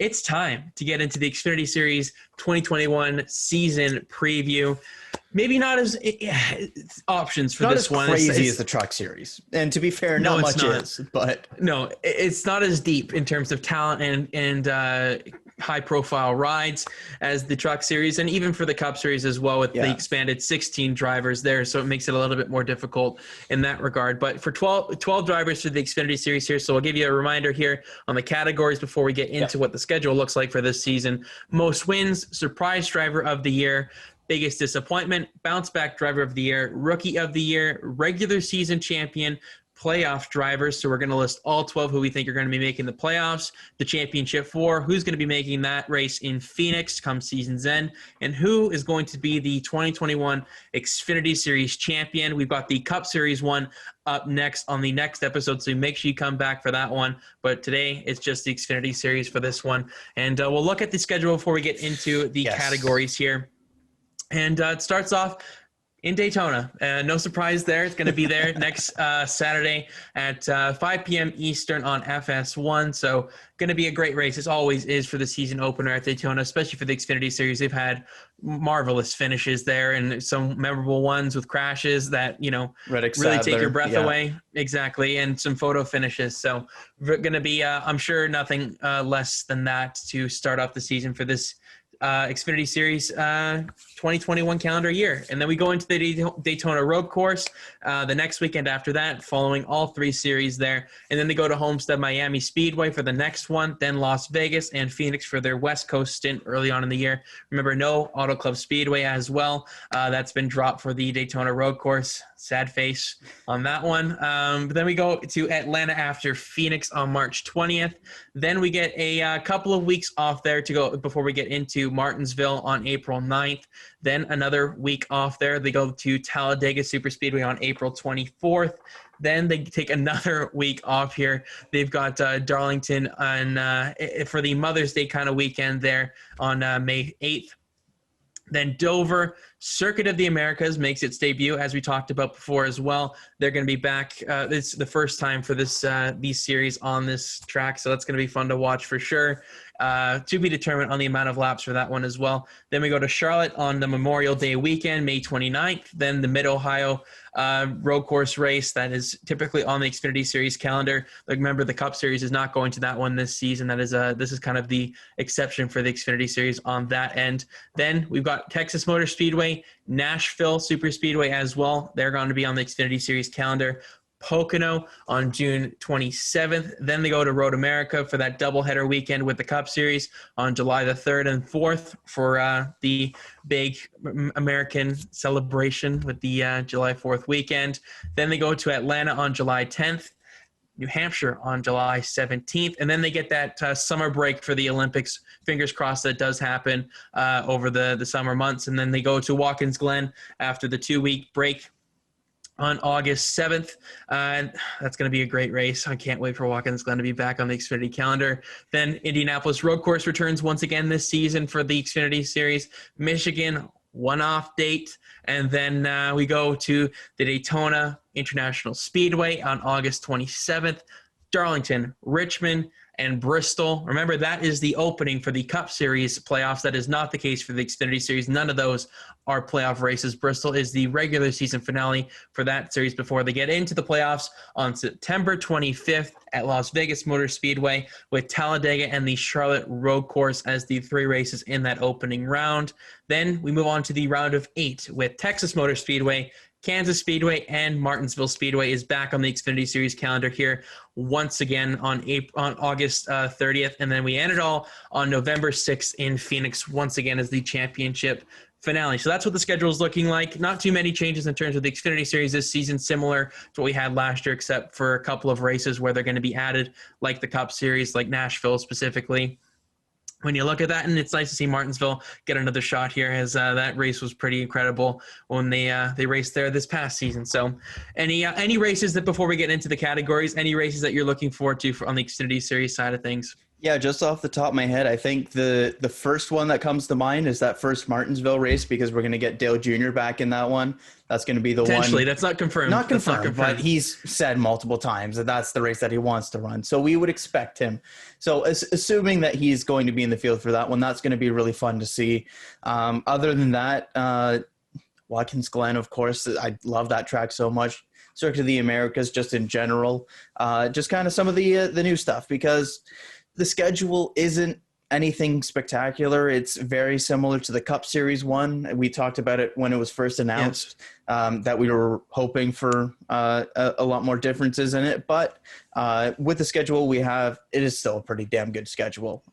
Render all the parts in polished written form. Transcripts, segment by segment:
it's time to get into the Xfinity Series 2021 season preview. Maybe not as options for not this one. Not as crazy as the Truck Series. And to be fair, no, not much not. is. But no, it's not as deep in terms of talent and high-profile rides as the Truck Series, and even for the Cup Series as well, with the expanded 16 drivers there. So it makes it a little bit more difficult in that regard. But for 12 drivers for the Xfinity Series here, so I'll give you a reminder here on the categories before we get into what the schedule looks like for this season. Most wins, surprise driver of the year, biggest disappointment, bounce back driver of the year, rookie of the year, regular season champion, playoff drivers. So we're going to list all 12 who we think are going to be making the playoffs, the championship 4, who's going to be making that race in Phoenix come season's end, and who is going to be the 2021 Xfinity Series champion. We've got the Cup Series one up next on the next episode, so make sure you come back for that one. But today it's just the Xfinity Series for this one. And we'll look at the schedule before we get into the categories here. And it starts off in Daytona. No surprise there. It's going to be there next Saturday at 5 p.m. Eastern on FS1. So going to be a great race. As always is for the season opener at Daytona, especially for the Xfinity Series. They've had marvelous finishes there and some memorable ones with crashes that, Reddick, really Sadler, take your breath away. Exactly. And some photo finishes. So going to be, I'm sure, nothing less than that to start off the season for this Xfinity Series 2021 calendar year. And then we go into the Daytona road course the next weekend after that, following all 3 series there. And then they go to Homestead Miami Speedway for the next one, then Las Vegas and Phoenix for their West Coast stint early on in the year. Remember, no Auto Club Speedway as well. That's been dropped for the Daytona road course. Sad face on that one. But then we go to Atlanta after Phoenix on March 20th. Then we get a couple of weeks off there to go before we get into Martinsville on April 9th. Then another week off there. They go to Talladega Superspeedway on April 24th. Then they take another week off here. They've got Darlington on for the Mother's Day kind of weekend there on May 8th. Then Dover, Circuit of the Americas, makes its debut, as we talked about before as well. They're going to be back. It's the first time for this these series on this track, so that's going to be fun to watch for sure. To be determined on the amount of laps for that one as well. Then we go to Charlotte on the Memorial Day weekend, May 29th. Then the Mid-Ohio road course race that is typically on the Xfinity Series calendar. Like, remember, the Cup Series is not going to that one this season. That is this is kind of the exception for the Xfinity Series on that end. Then we've got Texas Motor Speedway, Nashville Superspeedway as well. They're going to be on the Xfinity Series calendar. Pocono on June 27th. Then they go to Road America for that doubleheader weekend with the Cup Series on July the 3rd and 4th for the big American celebration with the July 4th weekend. Then they go to Atlanta on July 10th, New Hampshire on July 17th, and then they get that summer break for the Olympics. Fingers crossed that does happen over the summer months. And then they go to Watkins Glen after the 2-week break on August 7th. And that's going to be a great race. I can't wait for Watkins Glen to be back on the Xfinity calendar. Then Indianapolis road course returns once again this season for the Xfinity Series. Michigan, one-off date. And then we go to the Daytona International Speedway on August 27th. Darlington, Richmond, and Bristol. Remember, that is the opening for the Cup Series playoffs. That is not the case for the Xfinity Series. None of those are playoff races. Bristol is the regular season finale for that series before they get into the playoffs on September 25th at Las Vegas Motor Speedway, with Talladega and the Charlotte road course as the 3 races in that opening round. Then we move on to the round of 8 with Texas Motor Speedway, Kansas Speedway, and Martinsville Speedway is back on the Xfinity Series calendar here once again on August 30th. And then we end it all on November 6th in Phoenix once again as the championship finale. So that's what the schedule is looking like. Not too many changes in terms of the Xfinity Series this season, similar to what we had last year, except for a couple of races where they're going to be added, like the Cup Series, like Nashville specifically. When you look at that, and it's nice to see Martinsville get another shot here, as that race was pretty incredible when they raced there this past season. So any races that, before we get into the categories, any races that you're looking forward to on the Xfinity Series side of things? Yeah, just off the top of my head, I think the first one that comes to mind is that first Martinsville race, because we're going to get Dale Jr. back in that one. That's going to be the Potentially, one. that's not confirmed. Not That's not confirmed, but confirmed. he's said multiple times that that's the race that he wants to run. So we would expect him. So assuming that he's going to be in the field for that one, that's going to be really fun to see. Other than that, Watkins Glen, of course, I love that track so much. Circuit of the Americas, just in general, just kind of some of the new stuff, because the schedule isn't anything spectacular. It's very similar to the Cup Series one. We talked about it when it was first announced, that we were hoping for a lot more differences in it. But with the schedule we have, it is still a pretty damn good schedule.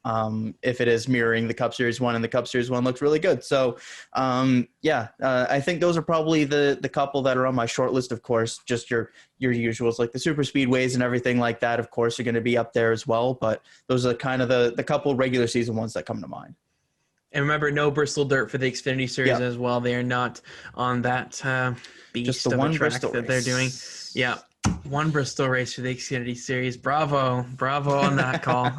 If it is mirroring the Cup Series one, and the Cup Series one looks really good. So I think those are probably the couple that are on my short list. Of course, just your usuals, like the super speedways and everything like that, of course, are going to be up there as well. But those are kind of the couple regular season ones that come to mind. And remember, no Bristol dirt for the Xfinity Series as well. They are not on that beast Just the of one a track Bristol that they're doing. Yeah, one Bristol race for the Xfinity Series. Bravo on that call.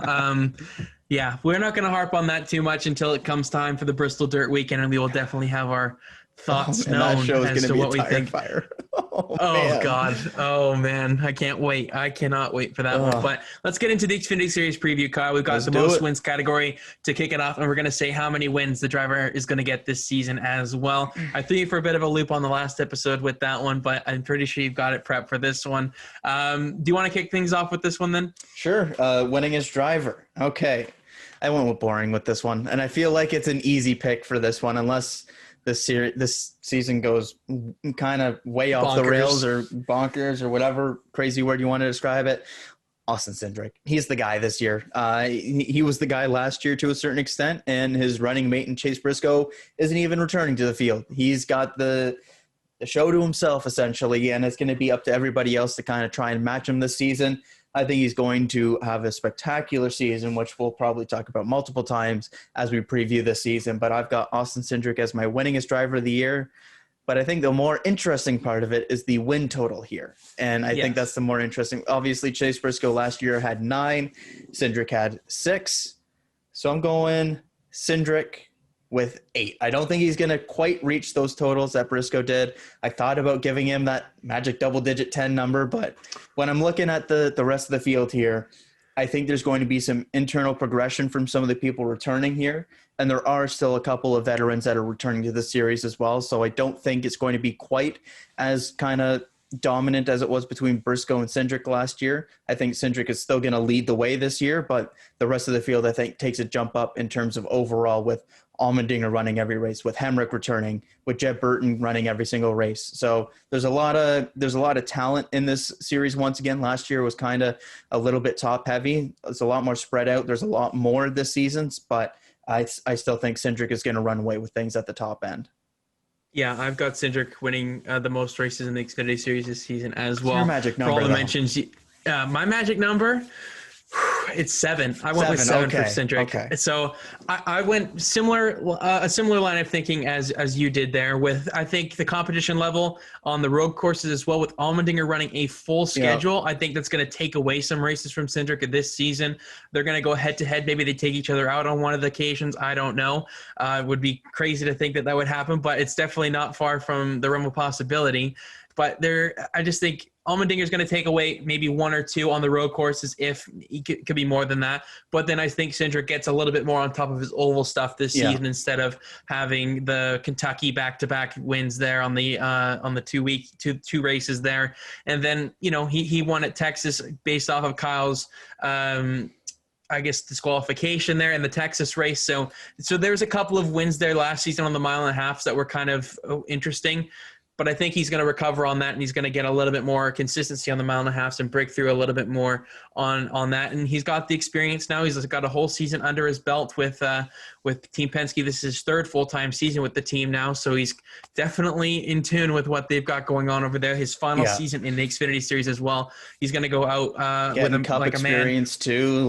Yeah, we're not going to harp on that too much until it comes time for the Bristol Dirt Weekend, and we will definitely have our thoughts known as to what we think. Fire. Oh God. Oh man. I can't wait. I cannot wait for that one. But let's get into the Xfinity Series preview, Kyle. We've got the most wins category to kick it off, and we're going to say how many wins the driver is going to get this season as well. I threw you for a bit of a loop on the last episode with that one, but I'm pretty sure you've got it prepped for this one. Do you want to kick things off with this one then? Sure. Winningest driver. Okay. I went with boring with this one, and I feel like it's an easy pick for this one, unless this season goes kind of way off the rails or bonkers or whatever crazy word you want to describe it. Austin Cindric. He's the guy this year. He was the guy last year to a certain extent, and his running mate in Chase Briscoe isn't even returning to the field. He's got the show to himself, essentially, and it's going to be up to everybody else to kind of try and match him this season. I think he's going to have a spectacular season, which we'll probably talk about multiple times as we preview this season. But I've got Austin Cindric as my winningest driver of the year. But I think the more interesting part of it is the win total here. And I think that's the more interesting. Obviously, Chase Briscoe last year had 9. Cindric had 6. So I'm going Cindric with 8. I don't think he's going to quite reach those totals that Briscoe did. I thought about giving him that magic double-digit 10 number, but when I'm looking at the rest of the field here, I think there's going to be some internal progression from some of the people returning here, and there are still a couple of veterans that are returning to the series as well, so I don't think it's going to be quite as kind of dominant as it was between Briscoe and Cindric last year. I think Cindric is still going to lead the way this year, but the rest of the field, I think, takes a jump up in terms of overall, with Almandinger running every race, with Hamrick returning, with Jeb Burton running every single race. So there's a lot of talent in this series. Once again, last year was kind of a little bit top heavy. It's a lot more spread out. There's a lot more this season, but I still think Cindric is going to run away with things at the top end. Yeah, I've got Cindric winning the most races in the Xfinity Series this season as well. Your magic number, for all the mentions. My magic number, it's 7. I went with 7 for Cindric. Okay. So I went a similar line of thinking as you did there, with, I think, the competition level on the road courses as well, with Almandinger running a full schedule. I think that's going to take away some races from Cindric this season. They're going to go head to head. Maybe they take each other out on one of the occasions. I don't know. It would be crazy to think that would happen, but it's definitely not far from the realm of possibility. But I just think Almandinger is going to take away maybe 1 or 2 on the road courses, if he could be more than that. But then I think Cindric gets a little bit more on top of his oval stuff this season, instead of having the Kentucky back-to-back wins there on the 2 races there. And then, he won at Texas based off of Kyle's disqualification there in the Texas race. So there's a couple of wins there last season on the 1.5 miles that were kind of interesting. But I think he's going to recover on that, and he's going to get a little bit more consistency on the 1.5 miles and break through a little bit more on that. And he's got the experience now. He's got a whole season under his belt with Team Penske. This is his 3rd full-time season with the team now, so he's definitely in tune with what they've got going on over there. His final season in the Xfinity Series as well. He's going to go out with a Cup experience too,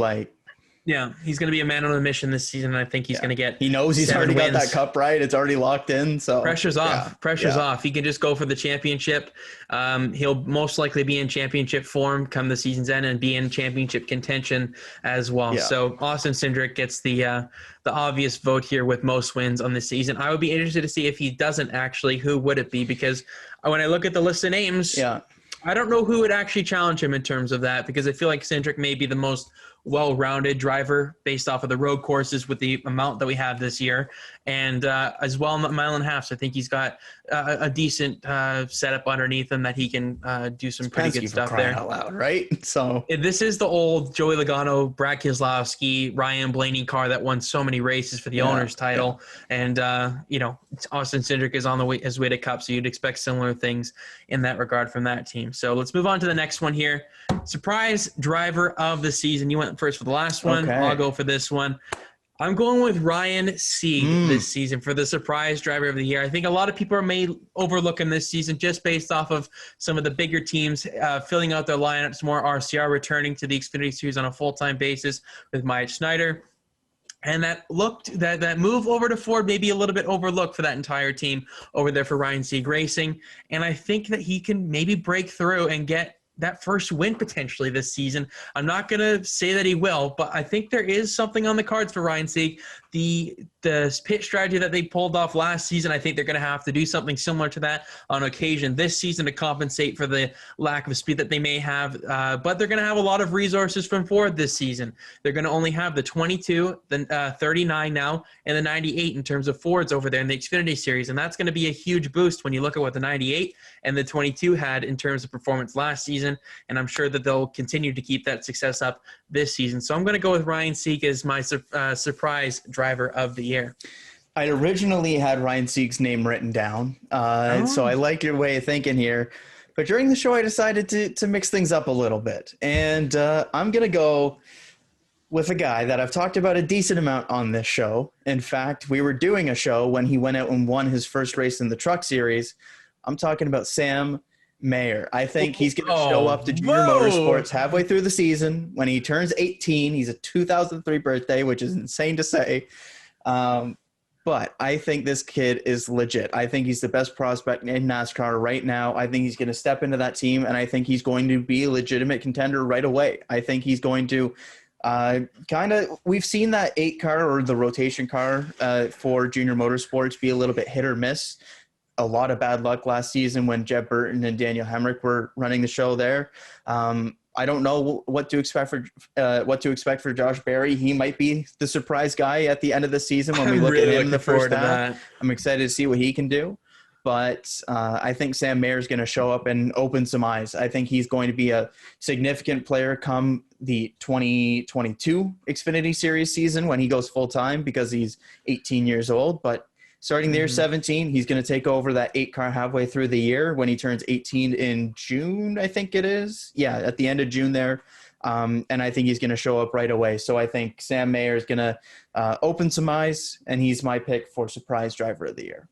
Yeah, he's going to be a man on a mission this season. And I think he's going to get. He knows he's already got that cup right. It's already locked in. So pressure's off. Pressure's off. He can just go for the championship. He'll most likely be in championship form come the season's end and be in championship contention as well. Yeah. So Austin Cindric gets the obvious vote here with most wins on this season. I would be interested to see if he doesn't actually, who would it be? Because when I look at the list of names, I don't know who would actually challenge him in terms of that, because I feel like Cindric may be the most well-rounded driver based off of the road courses with the amount that we have this year. And as well in the mile and a half, so I think he's got a decent setup underneath him that he can do some pretty good stuff there. Out loud, right? So this is the old Joey Logano, Brad Keselowski, Ryan Blaney car that won so many races for the owner's title. And Austin Cindric is on his way to Cup, so you'd expect similar things in that regard from that team. So let's move on to the next one here. Surprise driver of the season. You went first for the last one. Okay. I'll go for this one. I'm going with Ryan Sieg this season for the surprise driver of the year. I think a lot of people may overlook him this season just based off of some of the bigger teams filling out their lineups more. RCR returning to the Xfinity Series on a full-time basis with Myatt Schneider. And that move over to Ford may be a little bit overlooked for that entire team over there for Ryan Sieg Racing. And I think that he can maybe break through and get that first win potentially this season. I'm not going to say that he will, but I think there is something on the cards for Ryan Sieg. The pit strategy that they pulled off last season, I think they're going to have to do something similar to that on occasion this season to compensate for the lack of speed that they may have. But they're going to have a lot of resources from Ford this season. They're going to only have the 22, the 39 now, and the 98 in terms of Fords over there in the Xfinity Series. And that's going to be a huge boost when you look at what the 98 and the 22 had in terms of performance last season. And I'm sure that they'll continue to keep that success up this season. So I'm going to go with Ryan Sieg as my surprise driver of the year. I originally had Ryan Sieg's name written down, so I like your way of thinking here. But during the show, I decided to mix things up a little bit. And I'm going to go with a guy that I've talked about a decent amount on this show. In fact, we were doing a show when he went out and won his first race in the Truck Series. I'm talking about Sam Mayer. I think he's going to show up to Junior Motorsports halfway through the season. When he turns 18, he's a 2003 birthday, which is insane to say. But I think this kid is legit. I think he's the best prospect in NASCAR right now. I think he's going to step into that team, and I think he's going to be a legitimate contender right away. I think he's going to we've seen that 8 car or the rotation car for Junior Motorsports be a little bit hit or miss. A lot of bad luck last season when Jeb Burton and Daniel Hamrick were running the show there. I don't know what to expect for Josh Berry. He might be the surprise guy at the end of the season when we look at him in the first half. I'm excited to see what he can do. But I think Sam Mayer is going to show up and open some eyes. I think he's going to be a significant player come the 2022 Xfinity Series season when he goes full-time because he's 18 years old. But starting the year 17, he's going to take over that 8 car halfway through the year when he turns 18 in June, I think it is. Yeah, at the end of June there. And I think he's going to show up right away. So I think Sam Mayer is going to open some eyes, and he's my pick for surprise driver of the year.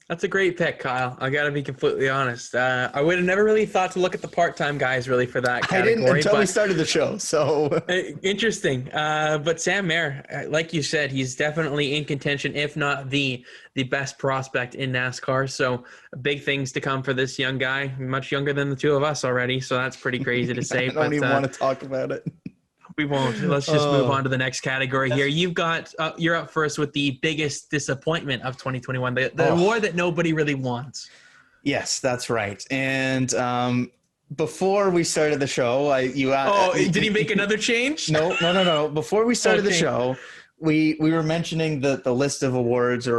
That's a great pick, Kyle. I got to be completely honest. I would have never really thought to look at the part-time guys really for that category. I didn't until we started the show. So interesting. But Sam Mayer, like you said, he's definitely in contention, if not the best prospect in NASCAR. So big things to come for this young guy, much younger than the two of us already. So that's pretty crazy to say. I don't even want to talk about it. We won't. Let's just move on to the next category here. You've got you're up first with the biggest disappointment of 2021, the award that nobody really wants. Yes, that's right. And before we started the show, did he make another change? No. Before we started the show, we were mentioning the list of awards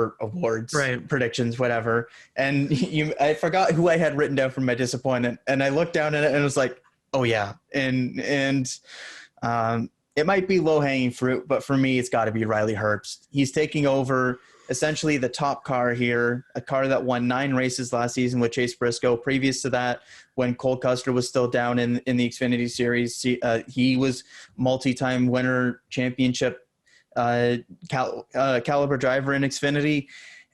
predictions, whatever. And I forgot who I had written down for my disappointment, and I looked down at it and it was like, oh yeah, and it might be low-hanging fruit, but for me, it's got to be Riley Herbst. He's taking over essentially the top car here, a car that won 9 races last season with Chase Briscoe. Previous to that, when Cole Custer was still down in the Xfinity Series, he was multi-time winner, championship caliber driver in Xfinity,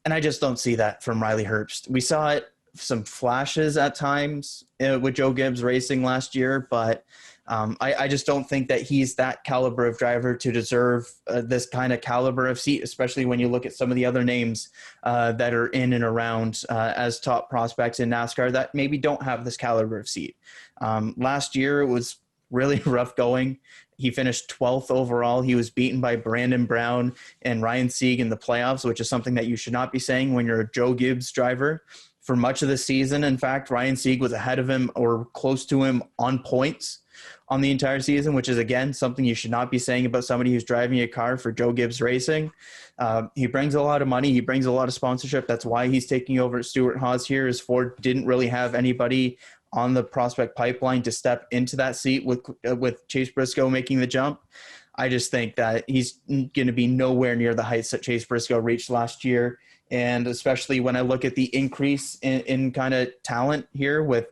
and I just don't see that from Riley Herbst. We saw it some flashes at times with Joe Gibbs Racing last year, but I just don't think that he's that caliber of driver to deserve this kind of caliber of seat, especially when you look at some of the other names that are in and around as top prospects in NASCAR that maybe don't have this caliber of seat. Last year, it was really rough going. He finished 12th overall. He was beaten by Brandon Brown and Ryan Sieg in the playoffs, which is something that you should not be saying when you're a Joe Gibbs driver. For much of the season, in fact, Ryan Sieg was ahead of him or close to him on points on the entire season, which is, again, something you should not be saying about somebody who's driving a car for Joe Gibbs Racing. He brings a lot of money. He brings a lot of sponsorship. That's why he's taking over at Stewart-Haas here, as Ford didn't really have anybody on the prospect pipeline to step into that seat with Chase Briscoe making the jump. I just think that he's going to be nowhere near the heights that Chase Briscoe reached last year. And especially when I look at the increase in kind of talent here with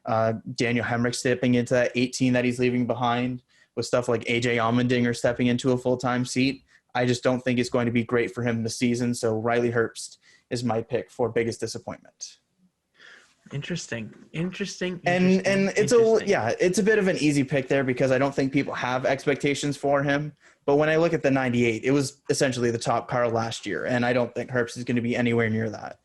Daniel Hamrick stepping into that 18 that he's leaving behind, with stuff like AJ Almandinger stepping into a full-time seat, I just don't think it's going to be great for him this season. So Riley Herbst is my pick for biggest disappointment. Interesting. And it's a bit of an easy pick there because I don't think people have expectations for him. But when I look at the 98, it was essentially the top car last year, and I don't think Herbst is going to be anywhere near that.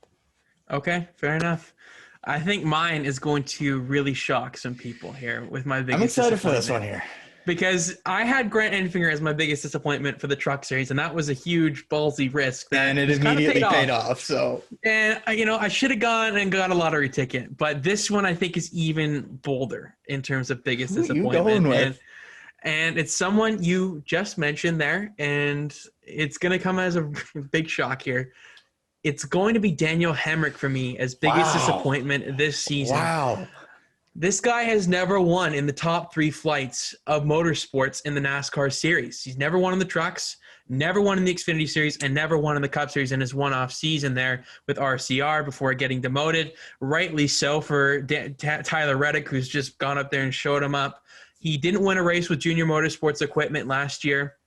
Okay, fair enough. I think mine is going to really shock some people here with my biggest. I'm excited for this one here. Because I had Grant Enfinger as my biggest disappointment for the Truck Series, and that was a huge ballsy risk. And it immediately paid off. So, and I should have gone and got a lottery ticket, but this one I think is even bolder in terms of biggest disappointment. You going with? And it's someone you just mentioned there, and it's going to come as a big shock here. It's going to be Daniel Hamrick for me as biggest disappointment this season. Wow. This guy has never won in the top 3 flights of motorsports in the NASCAR series. He's never won in the trucks, never won in the Xfinity Series, and never won in the Cup Series in his one-off season there with RCR before getting demoted. Rightly so for Tyler Reddick, who's just gone up there and showed him up. He didn't win a race with Junior Motorsports equipment last year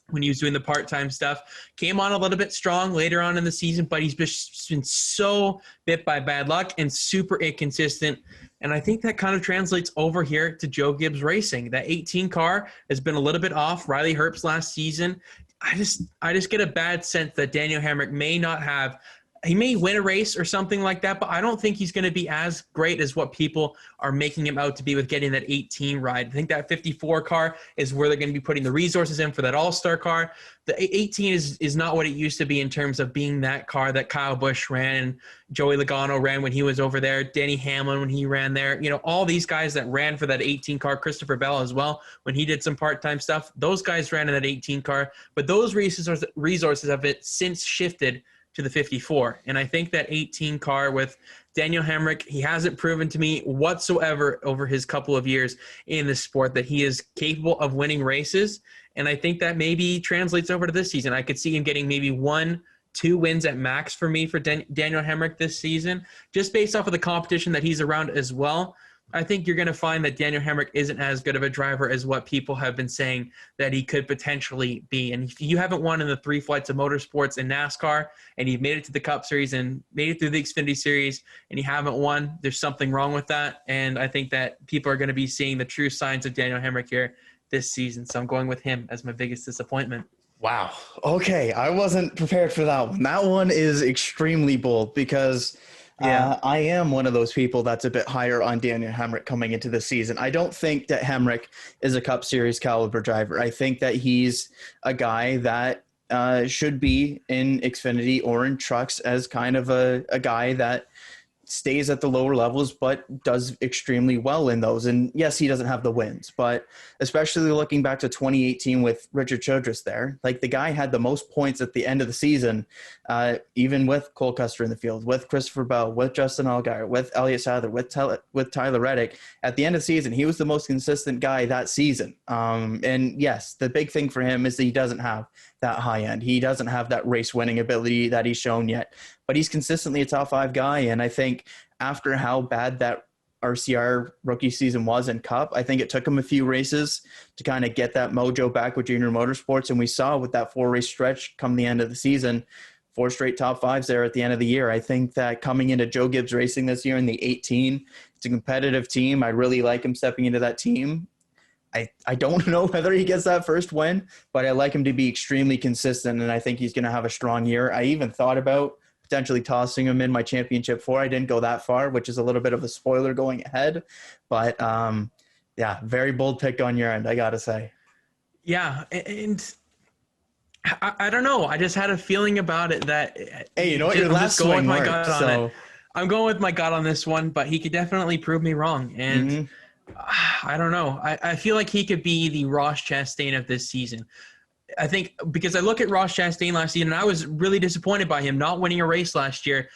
when he was doing the part-time stuff. Came on a little bit strong later on in the season, but he's just been so bit by bad luck and super inconsistent. And I think that kind of translates over here to Joe Gibbs Racing. That 18 car has been a little bit off Riley Herbst last season. I just get a bad sense that Daniel Hamrick may not have – he may win a race or something like that, but I don't think he's going to be as great as what people are making him out to be with getting that 18 ride. I think that 54 car is where they're going to be putting the resources in for that all-star car. The 18 is not what it used to be in terms of being that car that Kyle Busch ran and Joey Logano ran when he was over there, Denny Hamlin when he ran there. You know, all these guys that ran for that 18 car, Christopher Bell as well, when he did some part-time stuff, those guys ran in that 18 car. But those resources have since shifted to the 54. And I think that 18 car with Daniel Hamrick, he hasn't proven to me whatsoever over his couple of years in the sport that he is capable of winning races. And I think that maybe translates over to this season. I could see him getting maybe 1-2 wins at max for me for Daniel Hamrick this season, just based off of the competition that he's around as well. I think you're going to find that Daniel Hamrick isn't as good of a driver as what people have been saying that he could potentially be. And if you haven't won in the 3 flights of motorsports in NASCAR and you've made it to the Cup Series and made it through the Xfinity Series and you haven't won, there's something wrong with that. And I think that people are going to be seeing the true signs of Daniel Hamrick here this season. So I'm going with him as my biggest disappointment. Wow. Okay. I wasn't prepared for that one. That one is extremely bold because I am one of those people that's a bit higher on Daniel Hamrick coming into the season. I don't think that Hamrick is a Cup Series caliber driver. I think that he's a guy that should be in Xfinity or in trucks as kind of a guy that stays at the lower levels but does extremely well in those. And yes, he doesn't have the wins, but especially looking back to 2018 with Richard Childress there, like the guy had the most points at the end of the season, even with Cole Custer in the field, with Christopher Bell, with Justin Allgaier, with Elliott Sadler, with Tyler Reddick. At the end of the season, he was the most consistent guy that season. And yes, the big thing for him is that he doesn't have that high end. He doesn't have that race winning ability that he's shown yet, but he's consistently a top 5 guy. And I think after how bad that RCR rookie season was in Cup, I think it took him a few races to kind of get that mojo back with Junior Motorsports. And we saw with that 4-race stretch come the end of the season, 4 straight top 5s there at the end of the year. I think that coming into Joe Gibbs Racing this year in the 18, it's a competitive team. I really like him stepping into that team. I don't know whether he gets that first win, but I like him to be extremely consistent, and I think he's going to have a strong year. I even thought about potentially tossing him in my championship 4. I didn't go that far, which is a little bit of a spoiler going ahead. But, yeah, very bold pick on your end, I got to say. Yeah, and I don't know. I just had a feeling about it that hey, you know what? Your last swing worked, so I'm going with my gut on this one, but he could definitely prove me wrong. And I don't know. I feel like he could be the Ross Chastain of this season. I think because I look at Ross Chastain last season, and I was really disappointed by him not winning a race last year.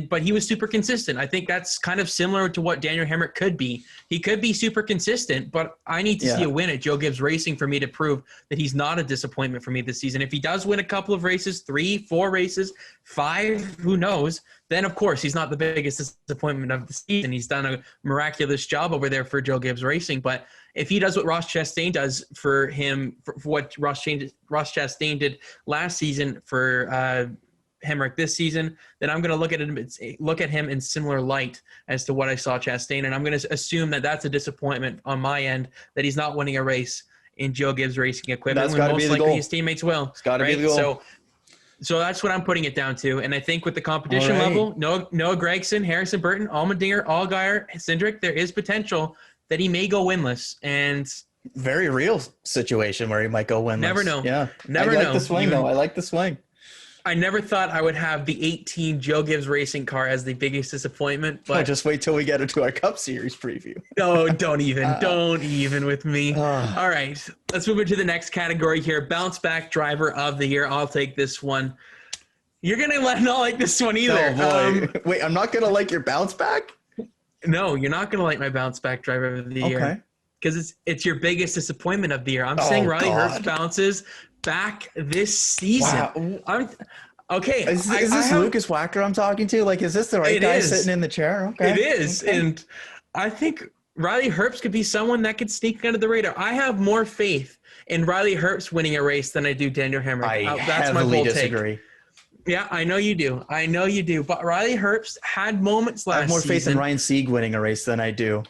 But he was super consistent. I think that's kind of similar to what Daniel Hamrick could be. He could be super consistent, but I need to see a win at Joe Gibbs Racing for me to prove that he's not a disappointment for me this season. If he does win a couple of races, 3, 4 races, 5, who knows, then of course he's not the biggest disappointment of the season. He's done a miraculous job over there for Joe Gibbs Racing. But if he does what Ross Chastain does for him, for what Ross Chastain did last season for Hamrick this season, then I'm going to look at him in similar light as to what I saw Chastain, and I'm going to assume that that's a disappointment on my end, that he's not winning a race in Joe Gibbs Racing equipment. That's got to be the goal. His teammates will. It's got to be the goal. So that's what I'm putting it down to, and I think with the competition level, Noah Gregson, Harrison Burton, Almandinger, Allgaier, Cindric, there is potential that he may go winless, and very real situation where he might go winless. Never know. Yeah, never know. I like the swing though. I like the swing. I never thought I would have the 18 Joe Gibbs Racing car as the biggest disappointment, but just wait till we get into our Cup Series preview. No, don't even with me. All right, let's move into the next category here. Bounce back driver of the year. I'll take this one. You're gonna not like this one either. Oh boy. Wait, I'm not gonna like your bounce back? No, you're not gonna like my bounce back driver of the year. Because it's your biggest disappointment of the year. I'm saying Riley Herbst bounces back this season. Wow. Okay. Is this Lukas Wacker I'm talking to? Like, is this the right guy sitting in the chair? Okay. It is. Okay. And I think Riley Herbst could be someone that could sneak under the radar. I have more faith in Riley Herbst winning a race than I do Daniel Hamrick. That's my bold disagree. Take. Yeah, I know you do. But Riley Herbst had moments last season. I have more faith in Ryan Sieg winning a race than I do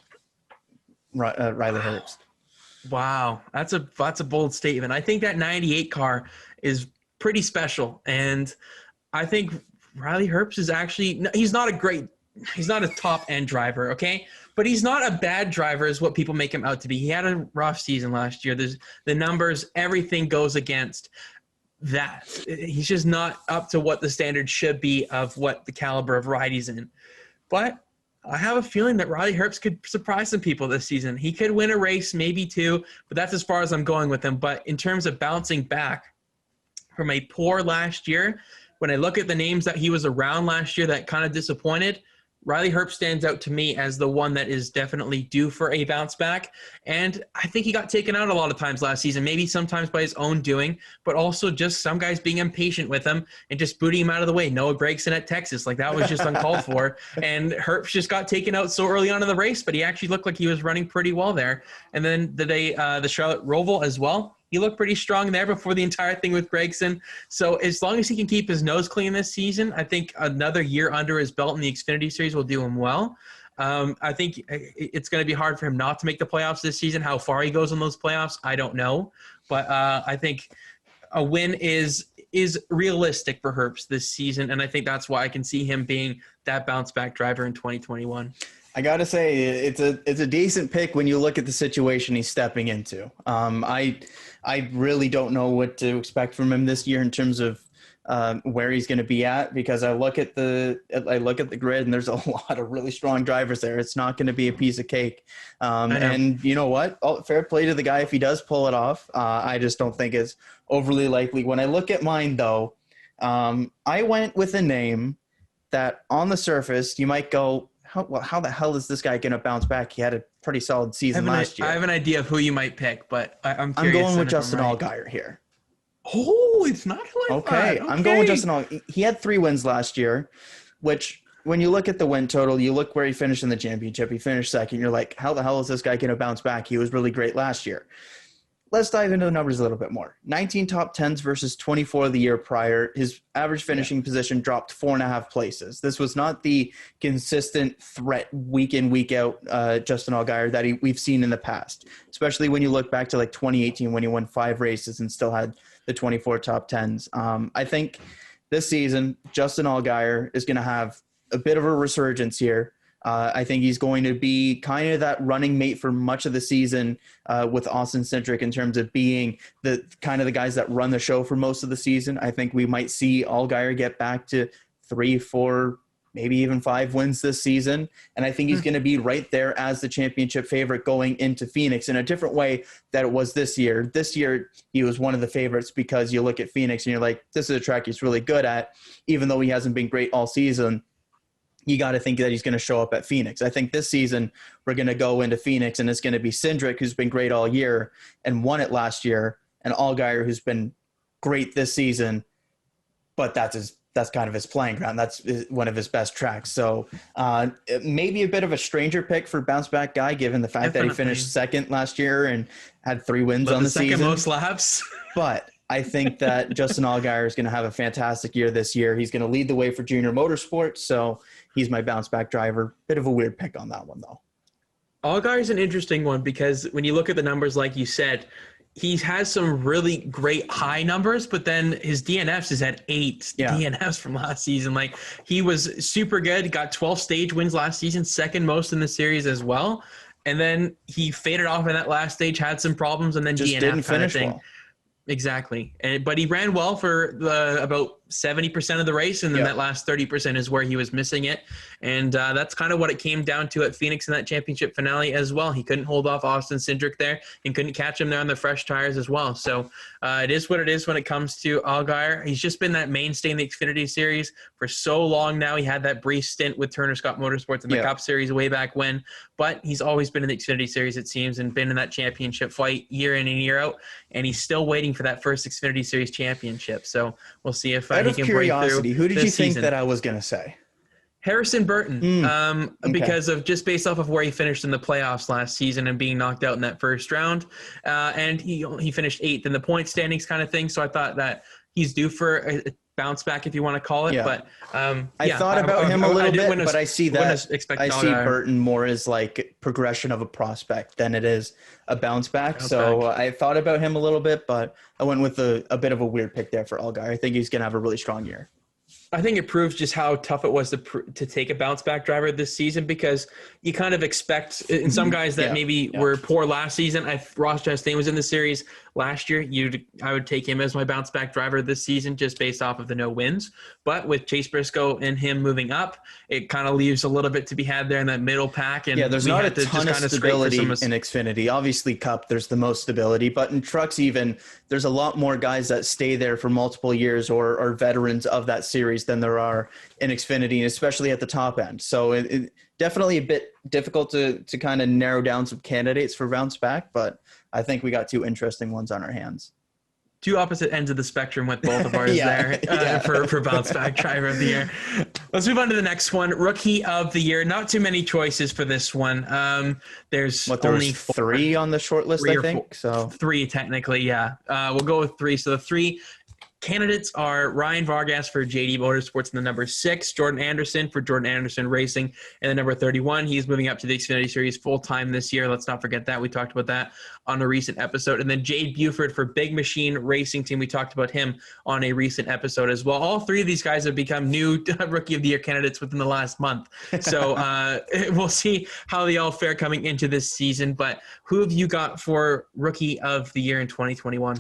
Riley Herbst. Wow, that's a bold statement. I think that 98 car is pretty special, and I think Riley Herbst is actually he's not a top end driver, okay, but he's not a bad driver is what people make him out to be. He had a rough season last year. There's the numbers, everything goes against that. He's just not up to what the standard should be of what the caliber of ride he's in, but I have a feeling that Riley Herbst could surprise some people this season. He could win a race, maybe 2, but that's as far as I'm going with him. But in terms of bouncing back from a poor last year, when I look at the names that he was around last year that kind of disappointed, Riley Herbst stands out to me as the one that is definitely due for a bounce back. And I think he got taken out a lot of times last season, maybe sometimes by his own doing, but also just some guys being impatient with him and just booting him out of the way. Noah Gregson at Texas, like that was just uncalled for. And Herbst just got taken out so early on in the race, but he actually looked like he was running pretty well there. And then the Charlotte Roval as well. He looked pretty strong there before the entire thing with Gregson. So as long as he can keep his nose clean this season, I think another year under his belt in the Xfinity Series will do him well. I think it's going to be hard for him not to make the playoffs this season. How far he goes in those playoffs, I don't know. But I think a win is realistic for Herbst this season, and I think that's why I can see him being that bounce-back driver in 2021. I got to say, it's a decent pick when you look at the situation he's stepping into. I really don't know what to expect from him this year in terms of where he's going to be at, because I look at the grid and there's a lot of really strong drivers there. It's not going to be a piece of cake. And you know what? Fair play to the guy if he does pull it off. I just don't think it's overly likely. When I look at mine, though, I went with a name that on the surface you might go, how the hell is this guy going to bounce back? He had a pretty solid season last year. I have an idea of who you might pick, but I'm curious. I'm going with Justin Allgaier here. Oh, it's not who I thought. Okay. I'm going with Justin Allgaier. He had 3 wins last year, which when you look at the win total, you look where he finished in the championship. He finished second. You're like, how the hell is this guy going to bounce back? He was really great last year. let's dive into the numbers a little bit more. 19 top 10s versus 24 the year prior. His average finishing position dropped 4.5 places. This was not the consistent threat week in, week out Justin Allgaier that we've seen in the past, especially when you look back to like 2018 when he won 5 races and still had the 24 top 10s. I think this season, Justin Allgaier is going to have a bit of a resurgence here. I think he's going to be kind of that running mate for much of the season with Austin Cindric in terms of being the kind of the guys that run the show for most of the season. I think we might see Allgaier get back to 3, 4, maybe even 5 wins this season. And I think he's going to be right there as the championship favorite going into Phoenix in a different way that it was this year. This year, he was one of the favorites because you look at Phoenix and you're like, this is a track he's really good at, even though he hasn't been great all season. You got to think that he's going to show up at Phoenix. I think this season we're going to go into Phoenix and it's going to be Cindric, who's been great all year and won it last year, and Allgaier, who's been great this season, but that's kind of his playing ground. That's one of his best tracks. So maybe a bit of a stranger pick for bounce back guy, given the fact that he finished second last year and had 3 wins on the season. Second most laps. But I think that Justin Allgaier is going to have a fantastic year this year. He's going to lead the way for junior motorsports. So he's my bounce back driver. Bit of a weird pick on that one, though. Allgaier is an interesting one because when you look at the numbers, like you said, he has some really great high numbers, but then his DNFs is at 8 DNFs from last season. Like, he was super good, got 12 stage wins last season, second most in the series as well. And then he faded off in that last stage, had some problems, and then just DNF didn't kind finish of thing. well. Exactly. But he ran well for about 70% of the race, and then that last 30% is where he was missing it. And that's kind of what it came down to at Phoenix in that championship finale as well. He couldn't hold off Austin Cindric there and couldn't catch him there on the fresh tires as well. So it is what it is when it comes to Allgaier. He's just been that mainstay in the Xfinity Series for so long now. He had that brief stint with Turner Scott Motorsports in the Cup Series way back when, but he's always been in the Xfinity Series, it seems, and been in that championship fight year in and year out. And he's still waiting for that first Xfinity Series championship. So we'll see if out he of can curiosity, break through. who did you think that I was going to say? Harrison Burton, because of just based off of where he finished in the playoffs last season and being knocked out in that first round. And he finished 8th in the point standings kind of thing. So I thought that he's due for a bounce back, if you want to call it. Yeah. But I thought about him a little bit, but I see Allgaier. Burton more as like progression of a prospect than it is a bounce back. So I thought about him a little bit, but I went with a bit of a weird pick there for Allgaier. I think he's going to have a really strong year. I think it proves just how tough it was to take a bounce back driver this season, because you kind of expect in some guys that maybe were poor last season. Ross Chastain was in the series last year. I would take him as my bounce back driver this season just based off of the no wins. But with Chase Briscoe and him moving up, it kind of leaves a little bit to be had there in that middle pack. And there's not a ton of stability in Xfinity. Obviously, Cup, there's the most stability, but in trucks even, there's a lot more guys that stay there for multiple years or are veterans of that series than there are in Xfinity, especially at the top end. So it definitely a bit difficult to kind of narrow down some candidates for bounce back, but I think we got 2 interesting ones on our hands. 2 opposite ends of the spectrum with both of ours for bounce back driver of the year. Let's move on to the next one. Rookie of the year. Not too many choices for this one. There's only 3 on the short list, I think. So 3 technically, yeah. We'll go with 3. So the 3 candidates are Ryan Vargas for JD Motorsports in the number 6, Jordan Anderson for Jordan Anderson Racing in the number 31. He's moving up to the Xfinity Series full-time this year. Let's not forget that. We talked about that on a recent episode. And then Jade Buford for Big Machine Racing Team. We talked about him on a recent episode as well. All 3 of these guys have become new Rookie of the Year candidates within the last month. So we'll see how they all fare coming into this season. But who have you got for Rookie of the Year in 2021?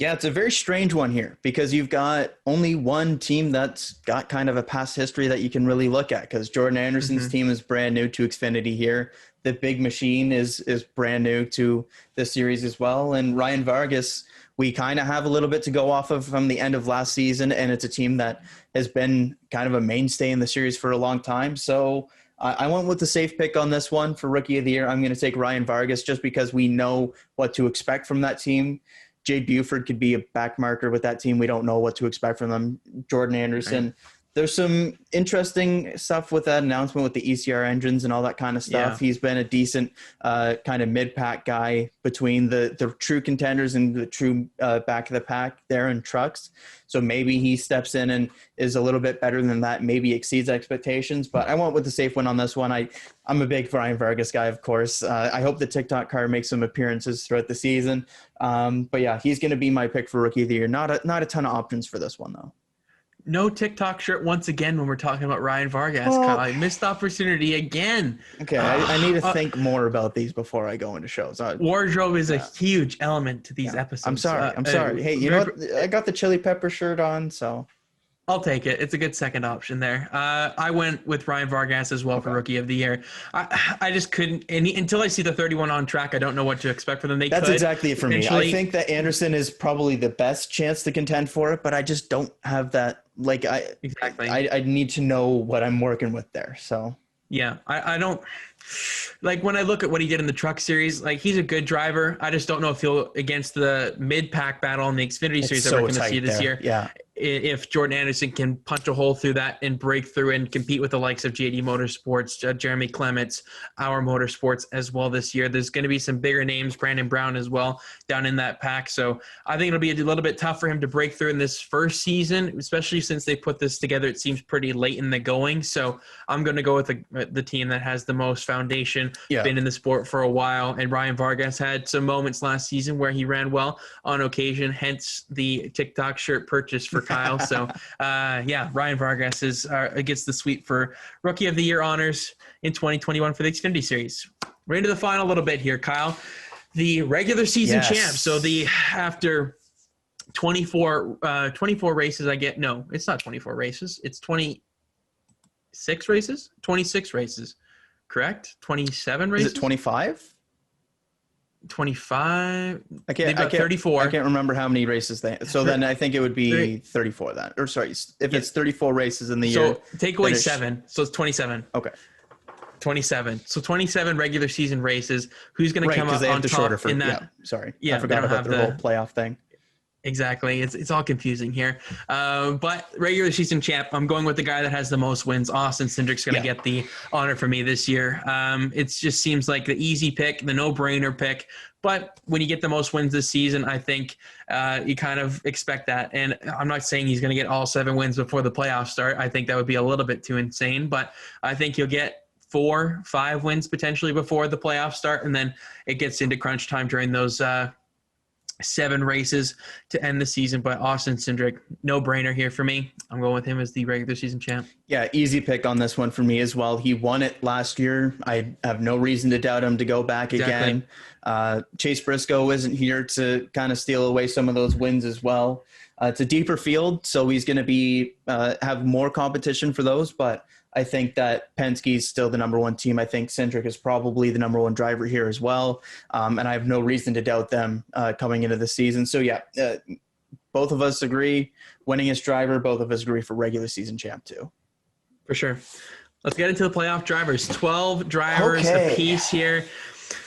Yeah, it's a very strange one here because you've got only one team that's got kind of a past history that you can really look at, because Jordan Anderson's team is brand new to Xfinity here. The Big Machine is brand new to the series as well. And Ryan Vargas, we kind of have a little bit to go off of from the end of last season, and it's a team that has been kind of a mainstay in the series for a long time. So I went with the safe pick on this one for Rookie of the Year. I'm going to take Ryan Vargas just because we know what to expect from that team. Jade Buford could be a back marker with that team. We don't know what to expect from them. Jordan Anderson, There's some interesting stuff with that announcement with the ECR engines and all that kind of stuff. He's been a decent kind of mid-pack guy between the true contenders and the true back of the pack there in trucks. So maybe he steps in and is a little bit better than that, maybe exceeds expectations. But I went with the safe win on this one. I'm a big Ryan Vargas guy, of course. I hope the TikTok car makes some appearances throughout the season. But yeah, he's going to be my pick for Rookie of the Year. Not a ton of options for this one, though. No TikTok shirt once again when we're talking about Ryan Vargas, Kyle. I missed opportunity again. Okay, I need to think more about these before I go into shows. Wardrobe is a huge element to these episodes. I'm sorry. Hey, you know what? I got the chili pepper shirt on, so... I'll take it. It's a good second option there. I went with Ryan Vargas as well for Rookie of the Year. I just couldn't until I see the 31 on track. I don't know what to expect for them. That's exactly it for me. I think that Anderson is probably the best chance to contend for it, but I just don't have that. Like I need to know what I'm working with there. So yeah, I don't like when I look at what he did in the truck series. Like he's a good driver. I just don't know if he'll against the mid pack battle in the Xfinity series that we're going to see this year. Yeah. If Jordan Anderson can punch a hole through that and break through and compete with the likes of JD Motorsports, Jeremy Clements, Our Motorsports as well this year, there's going to be some bigger names, Brandon Brown as well, down in that pack. So I think it'll be a little bit tough for him to break through in this first season, especially since they put this together. It seems pretty late in the going. So I'm going to go with the team that has the most foundation, been in the sport for a while. And Ryan Vargas had some moments last season where he ran well on occasion, hence the TikTok shirt purchase for Kyle. So, Ryan Vargas gets the sweep for Rookie of the Year honors in 2021 for the Xfinity Series. We're into the final little bit here, Kyle. The regular season champ. So after 24 races, it's not 24 races. It's 26 races? 26 races, correct? 27 races? Is it 25? 25. I can't 34. I can't remember how many races then I think it would be 34 then. Or sorry, if it's 34 races in the year. So take away 7. So it's 27. Okay. 27. So 27 regular season races. Who's going to come up on top in that? I forgot about the whole playoff thing. Exactly. It's all confusing here. But regular season champ, I'm going with the guy that has the most wins. Austin Cindric's going to get the honor for me this year. It just seems like the easy pick, the no-brainer pick. But when you get the most wins this season, I think you kind of expect that. And I'm not saying he's going to get all 7 wins before the playoffs start. I think that would be a little bit too insane. But I think he'll get 4, 5 wins potentially before the playoffs start. And then it gets into crunch time during those 7 races to end the season. But Austin Cindric, no brainer here for me. I'm going with him as the regular season champ. Yeah, easy pick on this one for me as well. He won it last year. I have no reason to doubt him to go back again. Chase Briscoe isn't here to kind of steal away some of those wins as well. It's a deeper field, so he's going to be have more competition for those, but I think that Penske's still the number 1 team. I think Cindric is probably the number 1 driver here as well. And I have no reason to doubt them coming into the season. So both of us agree winningest driver. Both of us agree for regular season champ too. For sure. Let's get into the playoff drivers. 12 drivers apiece here.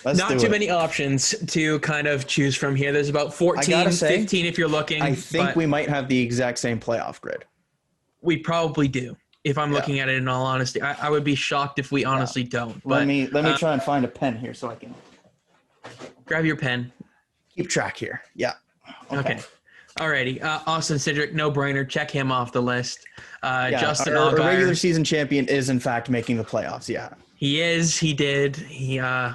Not too many options to kind of choose from here. There's about 14, 15 if you're looking. I think we might have the exact same playoff grid. We probably do. If I'm looking at it in all honesty, I would be shocked if we honestly don't. But let me try and find a pen here so I can grab your pen. Keep track here. Yeah. Okay. Alrighty. Austin Cindric, no brainer. Check him off the list. Justin Allgaier. Our regular season champion is in fact making the playoffs. Yeah. He is. He did. I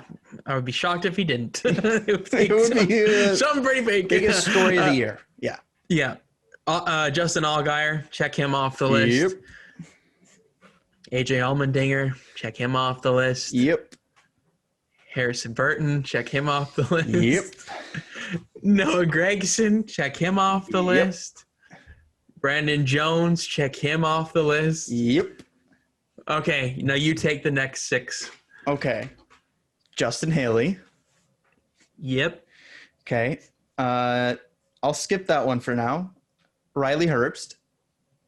would be shocked if he didn't. It would be something pretty big. Biggest story of the year. Yeah. Yeah. Justin Allgaier, check him off the list. Yep. AJ Almandinger, check him off the list. Yep. Harrison Burton, check him off the list. Yep. Noah Gregson, check him off the list. Brandon Jones, check him off the list. Yep. Okay, now you take the next 6. Okay. Justin Haley. Yep. Okay. I'll skip that one for now. Riley Herbst.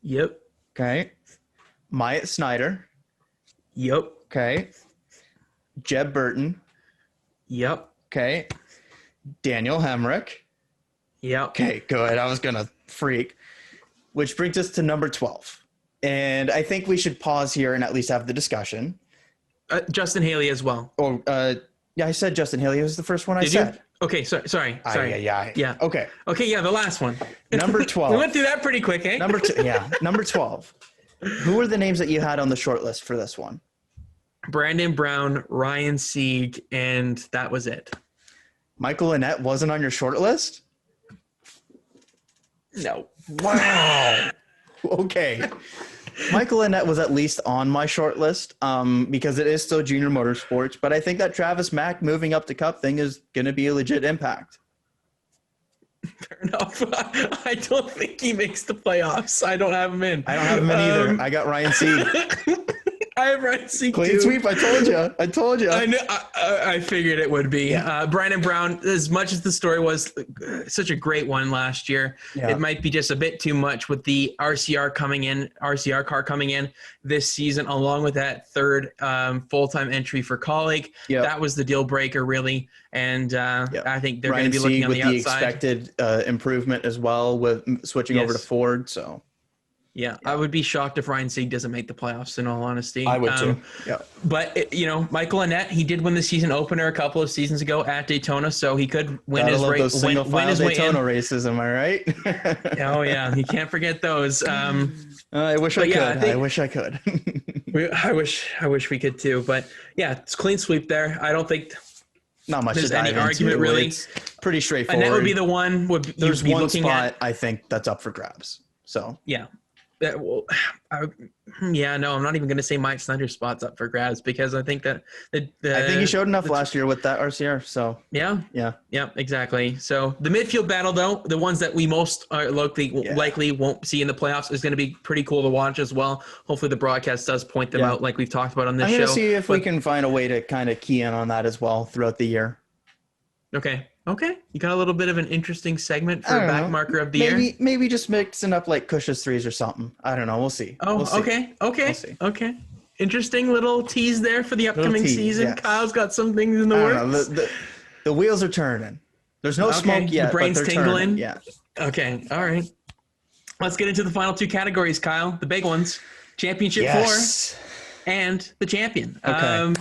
Yep. Okay. Myatt Snyder. Yep. Okay. Jeb Burton. Yep. Okay. Daniel Hamrick. Yep. Okay, good. I was going to freak. Which brings us to number 12. And I think we should pause here and at least have the discussion. Justin Haley as well. Oh, yeah, I said Justin Haley. It was the first one I Did said. you? Okay, sorry. Yeah. Okay. Okay, yeah, the last one. Number 12. We went through that pretty quick, eh? Number 12. Who were the names that you had on the short list for this one? Brandon Brown, Ryan Sieg, and that was it. Michael Annett wasn't on your short list? No. Wow. Okay. Michael Annett was at least on my short list because it is still junior motorsports, but I think that Travis Mack moving up to Cup thing is going to be a legit impact. Fair enough. I don't think he makes the playoffs. I don't have him in. I don't have him in either. I got Ryan Sieg. I have Ryan Sieg Clean too. sweep. I told you. I know. I figured it would be. Brandon Brown, as much as the story was such a great one last year, it might be just a bit too much with the RCR car coming in this season, along with that third full-time entry for colleague. Yep. That was the deal breaker, really. And I think they're going to be looking on the outside. With the expected improvement as well with switching over to Ford. So. Yeah, I would be shocked if Ryan Sieg doesn't make the playoffs, in all honesty. I would too. Yeah. But, Michael Annett, he did win the season opener a couple of seasons ago at Daytona, so he could win his race. Those single-file Daytona races, am I right? Oh, yeah. You can't forget those. I wish I could. I wish we could too. But, yeah, it's clean sweep there. I don't think not much there's to dive any argument, into. really. It's pretty straightforward. Annett would be the one there's be one looking spot, at. I think, that's up for grabs. So, yeah. I'm not even going to say Mike Snyder's spot's up for grabs because I think that I think he showed enough last year with that RCR. So yeah, exactly. So the midfield battle, though, the ones that we most likely won't see in the playoffs, is going to be pretty cool to watch as well. Hopefully, the broadcast does point them out, like we've talked about on this show. I'm going to see if we can find a way to kind of key in on that as well throughout the year. Okay. You got a little bit of an interesting segment for back marker of the year. Maybe just mixing up like Cush's threes or something. I don't know. We'll see. Oh, we'll see. Okay. We'll see. Okay. Interesting little tease there for the upcoming season. Yes. Kyle's got some things in the works. The wheels are turning. There's no smoke yet. The brain's tingling. Yeah. Okay. All right. Let's get into the final two categories, Kyle. The big ones: Championship 4 and the champion. Okay.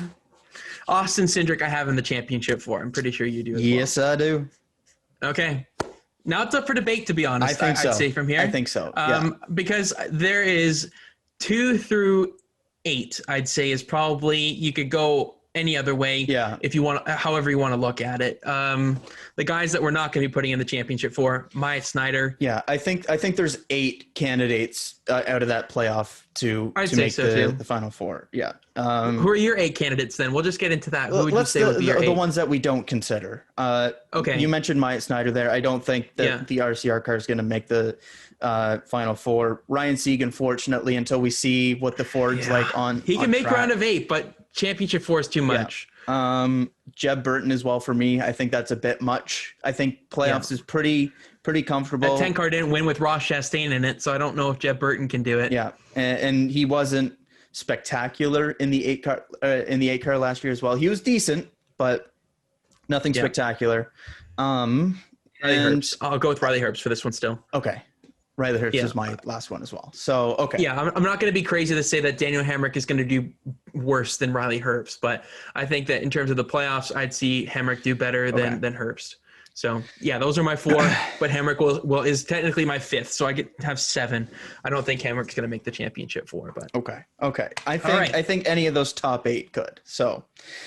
Austin Cindric, I have in the championship 4. I'm pretty sure you do as well. Yes, I do. Okay. Now it's up for debate, to be honest. I think so. I'd say from here. I think so. Because there is 2 through 8, I'd say, is probably, you could go any other way. Yeah. If you want, however you want to look at it. The guys that we're not going to be putting in the championship 4, Myatt Snider. Yeah, I think there's 8 candidates out of that playoff to make the final 4. Yeah. Who are your 8 candidates then? We'll just get into that. Who would you say would be your 8? The ones that we don't consider. Okay. You mentioned Myatt Snider there. I don't think that the RCR car is going to make the final 4. Ryan Sieg, unfortunately, until we see what the Ford's like on He can make track. Round of 8, but championship 4 is too much. Jeb Burton as well for me. I think that's a bit much. I think playoffs is pretty comfortable. That 10 car didn't win with Ross Chastain in it, so I don't know if Jeb Burton can do it. Yeah, and he wasn't spectacular in the 8 car last year as well. He was decent, but nothing spectacular. Riley Herbst. I'll go with Riley Herbst for this one still. Okay. Riley Herbst is my last one as well. So, okay. Yeah, I'm not going to be crazy to say that Daniel Hamrick is going to do worse than Riley Herbst, but I think that in terms of the playoffs, I'd see Hamrick do better than Herbst. So, yeah, those are my 4, but Hamrick is technically my 5th, so I get to have 7. I don't think Hamrick's going to make the championship 4, but okay. I think any of those top 8 could. So,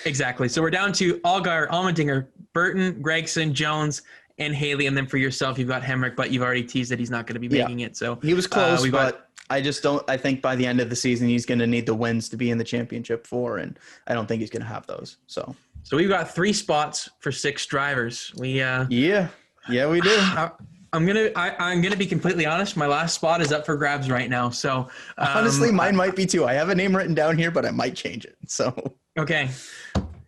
exactly. So we're down to Allgaier, Almandinger, Burton, Gregson, Jones, and Haley, and then for yourself, you've got Hamrick, but you've already teased that he's not going to be making it. So he was close, but I just don't. I think by the end of the season, he's going to need the wins to be in the championship 4, and I don't think he's going to have those. So we've got 3 spots for 6 drivers. We we do. I'm gonna be completely honest. My last spot is up for grabs right now. So honestly, mine might be too. I have a name written down here, but I might change it. So okay.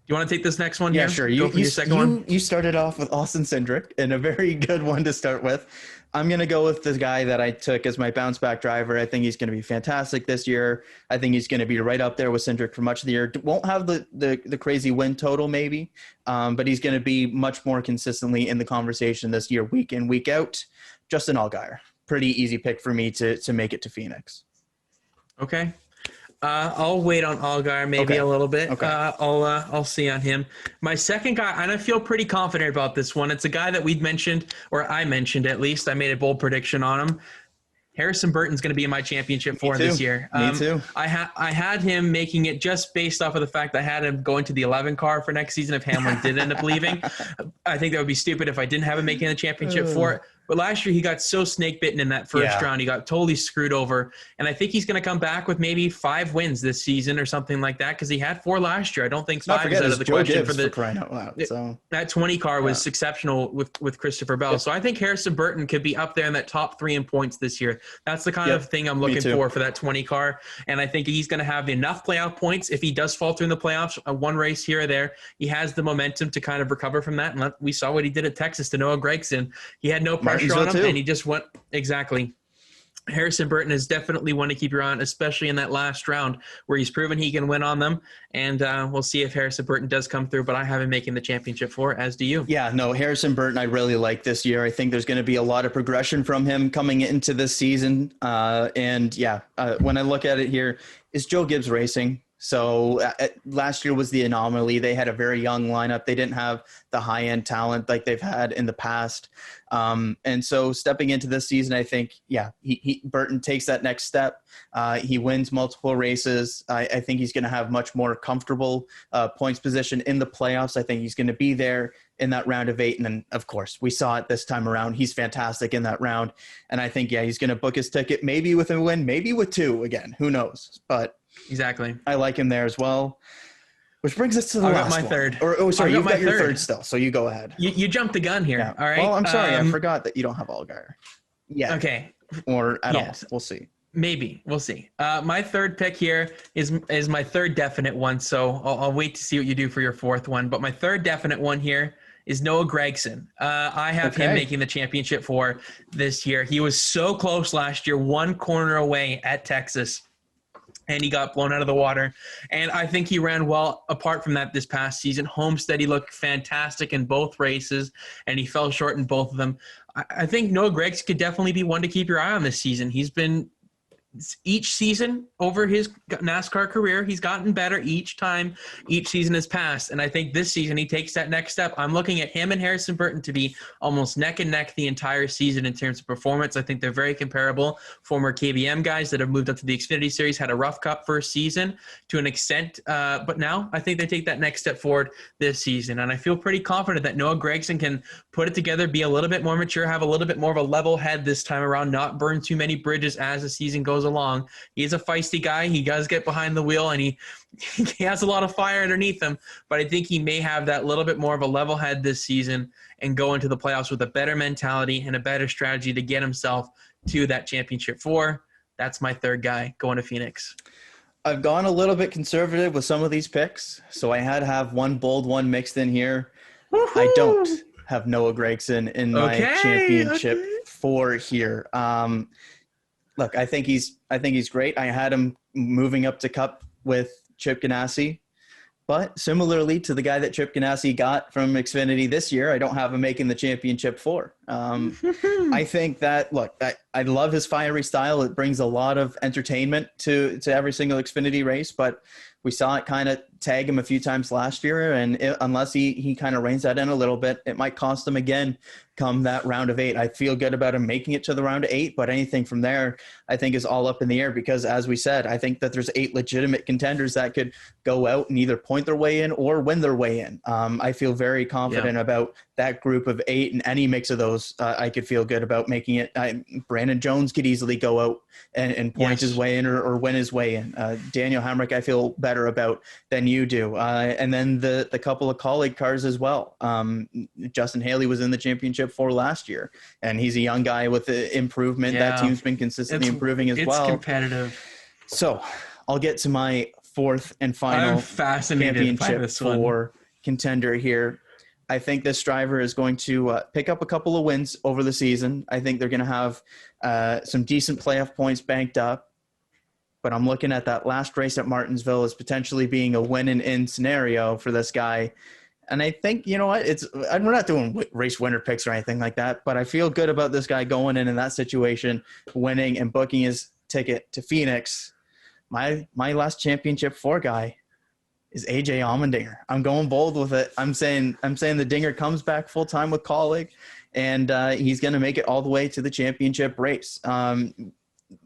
You want to take this next one? Yeah, sure. You started off with Austin Cindric, and a very good one to start with. I'm going to go with the guy that I took as my bounce back driver. I think he's going to be fantastic this year. I think he's going to be right up there with Cindric for much of the year. Won't have the crazy win total maybe, but he's going to be much more consistently in the conversation this year, week in, week out. Justin Allgaier. Pretty easy pick for me to make it to Phoenix. Okay. I'll wait on Allgaier maybe a little bit. Okay. I'll see on him. My second guy, and I feel pretty confident about this one. It's a guy that we'd mentioned, or I mentioned at least. I made a bold prediction on him. Harrison Burton's going to be in my championship for this year. Me too. I had him making it just based off of the fact that I had him going to the 11 car for next season if Hamlin did end up leaving. I think that would be stupid if I didn't have him making the championship for it. But last year he got so snake bitten in that first round. He got totally screwed over. And I think he's going to come back with maybe 5 wins this season or something like that because he had 4 last year. I don't think 5 is out of the question for the crying out loud. So that 20 car was exceptional with Christopher Bell. So I think Harrison Burton could be up there in that top 3 in points this year. That's the kind of thing I'm looking for that 20 car. And I think he's going to have enough playoff points. If he does falter in the playoffs, one race here or there, he has the momentum to kind of recover from that. And we saw what he did at Texas to Noah Gregson. He had no pressure on him, and he just went exactly. Harrison Burton is definitely one to keep your eye on, especially in that last round where he's proven he can win on them. And we'll see if Harrison Burton does come through, but I have him making the championship for, as do you. Yeah, no, Harrison Burton I really like this year. I think there's going to be a lot of progression from him coming into this season. When I look at it here, is Joe Gibbs racing? So last year was the anomaly. They had a very young lineup. They didn't have the high-end talent like they've had in the past. And so stepping into this season, I think, Burton takes that next step. He wins multiple races. I think he's going to have much more comfortable points position in the playoffs. I think he's going to be there in that round of 8. And then, of course, we saw it this time around. He's fantastic in that round. And I think, he's going to book his ticket, maybe with a win, maybe with 2 again. Who knows? But exactly, I like him there as well. Which brings us to the last one. Third. You've got your third still, so you go ahead. You jumped the gun here. Yeah. All right. Well, I'm sorry. I forgot that you don't have Allgaier. Yeah. Okay. Or at all. We'll see. Maybe. We'll see. My third pick here is my third definite one, so I'll wait to see what you do for your fourth one. But my third definite one here is Noah Gregson. I have him making the championship for this year. He was so close last year, 1 corner away at Texas, and he got blown out of the water. And I think he ran well apart from that this past season. Homestead, he looked fantastic in both races, and he fell short in both of them. I think Noah Gregson could definitely be one to keep your eye on this season. He's been – each season over his NASCAR career, he's gotten better each time each season has passed. And I think this season he takes that next step. I'm looking at him and Harrison Burton to be almost neck and neck the entire season in terms of performance. I think they're very comparable. Former KBM guys that have moved up to the Xfinity Series had a rough cut first season to an extent. But now I think they take that next step forward this season. And I feel pretty confident that Noah Gregson can put it together, be a little bit more mature, have a little bit more of a level head this time around, not burn too many bridges as the season goes along. He's a feisty guy. He does get behind the wheel, and he has a lot of fire underneath him. But I think he may have that little bit more of a level head this season and go into the playoffs with a better mentality and a better strategy to get himself to that championship 4. That's my third guy going to Phoenix. I've gone a little bit conservative with some of these picks, so I had to have one bold one mixed in here. Woo-hoo! I don't have Noah Gregson in my championship 4 here. Look, I think he's great. I had him moving up to Cup with Chip Ganassi. But similarly to the guy that Chip Ganassi got from Xfinity this year, I don't have him making the championship 4. I think that, look, I love his fiery style. It brings a lot of entertainment to every single Xfinity race, but we saw it kind of tag him a few times last year, and unless he kind of reins that in a little bit, it might cost him again come that round of 8. I feel good about him making it to the round of 8, but anything from there I think is all up in the air because, as we said, I think that there's 8 legitimate contenders that could go out and either point their way in or win their way in. I feel very confident about that group of 8, and any mix of those I could feel good about making it. Brandon Jones could easily go out and point his way in or win his way in. Daniel Hamrick I feel better about than you do. And then the couple of colleague cars as well. Justin Haley was in the championship 4 last year, and he's a young guy with improvement. That team's been consistently improving as well. It's competitive. So I'll get to my 4th and final championship 4 contender here. I think this driver is going to pick up a couple of wins over the season. I think they're going to have some decent playoff points banked up. But I'm looking at that last race at Martinsville as potentially being a win-and-in scenario for this guy. And I think, you know what, we're not doing race winner picks or anything like that, but I feel good about this guy going in that situation, winning and booking his ticket to Phoenix my last championship 4 guy is AJ Almandinger. I'm going bold with it. I'm saying the Dinger comes back full time with Colleague, and he's going to make it all the way to the championship race.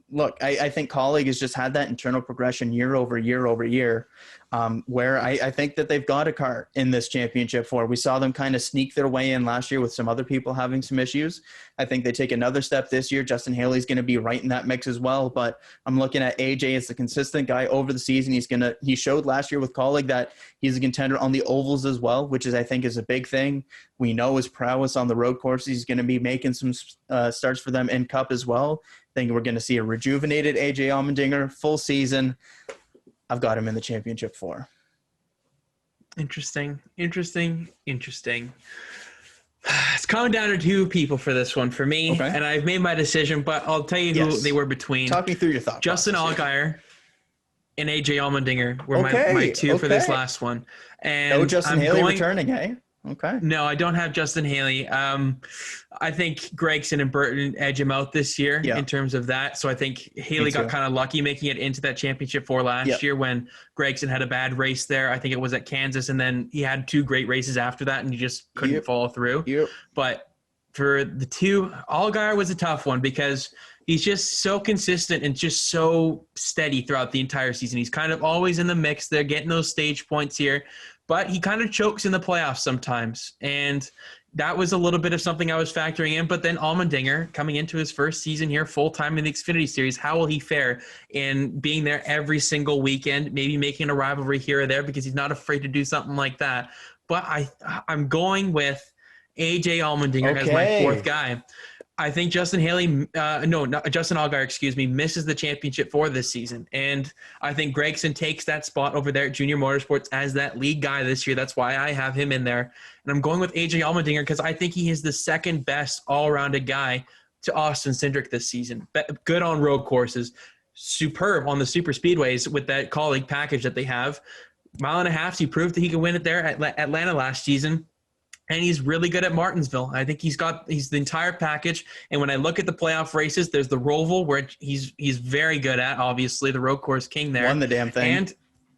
Look, I think Colleague has just had that internal progression year over year, where I think that they've got a car in this championship 4. We saw them kind of sneak their way in last year with some other people having some issues. I think they take another step this year. Justin Haley's going to be right in that mix as well, but I'm looking at AJ as the consistent guy over the season. He showed last year with Colleague that he's a contender on the ovals as well, which I think is a big thing. We know his prowess on the road courses. He's going to be making some starts for them in Cup as well. I think we're going to see a rejuvenated AJ Allmendinger full season. I've got him in the championship 4. Interesting. It's coming down to 2 people for this one for me, and I've made my decision, but I'll tell you who they were between. Talk me through your thoughts. Justin Allgaier and AJ Allmendinger were my 2 for this last one. And no Justin Haley returning, eh? Okay. No, I don't have Justin Haley. I think Gregson and Burton edge him out this year in terms of that. So I think Haley got kind of lucky making it into that championship 4 last year when Gregson had a bad race there. I think it was at Kansas, and then he had 2 great races after that, and he just couldn't follow through. But for the 2, Allgaier was a tough one because he's just so consistent and just so steady throughout the entire season. He's kind of always in the mix. They're getting those stage points here. But he kind of chokes in the playoffs sometimes. And that was a little bit of something I was factoring in. But then Allmendinger, coming into his first season here full-time in the Xfinity Series, how will he fare in being there every single weekend, maybe making a rivalry here or there because he's not afraid to do something like that. But I'm going with AJ Allmendinger as my 4th guy. I think Justin Allgaier, misses the championship 4 this season. And I think Gregson takes that spot over there at Junior Motorsports as that lead guy this year. That's why I have him in there. And I'm going with AJ Allmendinger because I think he is the second best all-rounded guy to Austin Cindric this season. Good on road courses, superb on the super speedways with that Colleague package that they have. 1.5 miles, he proved that he could win it there at Atlanta last season. And he's really good at Martinsville. I think he's the entire package. And when I look at the playoff races, there's the Roval, where he's very good at, obviously, the road course king there. Won the damn thing. And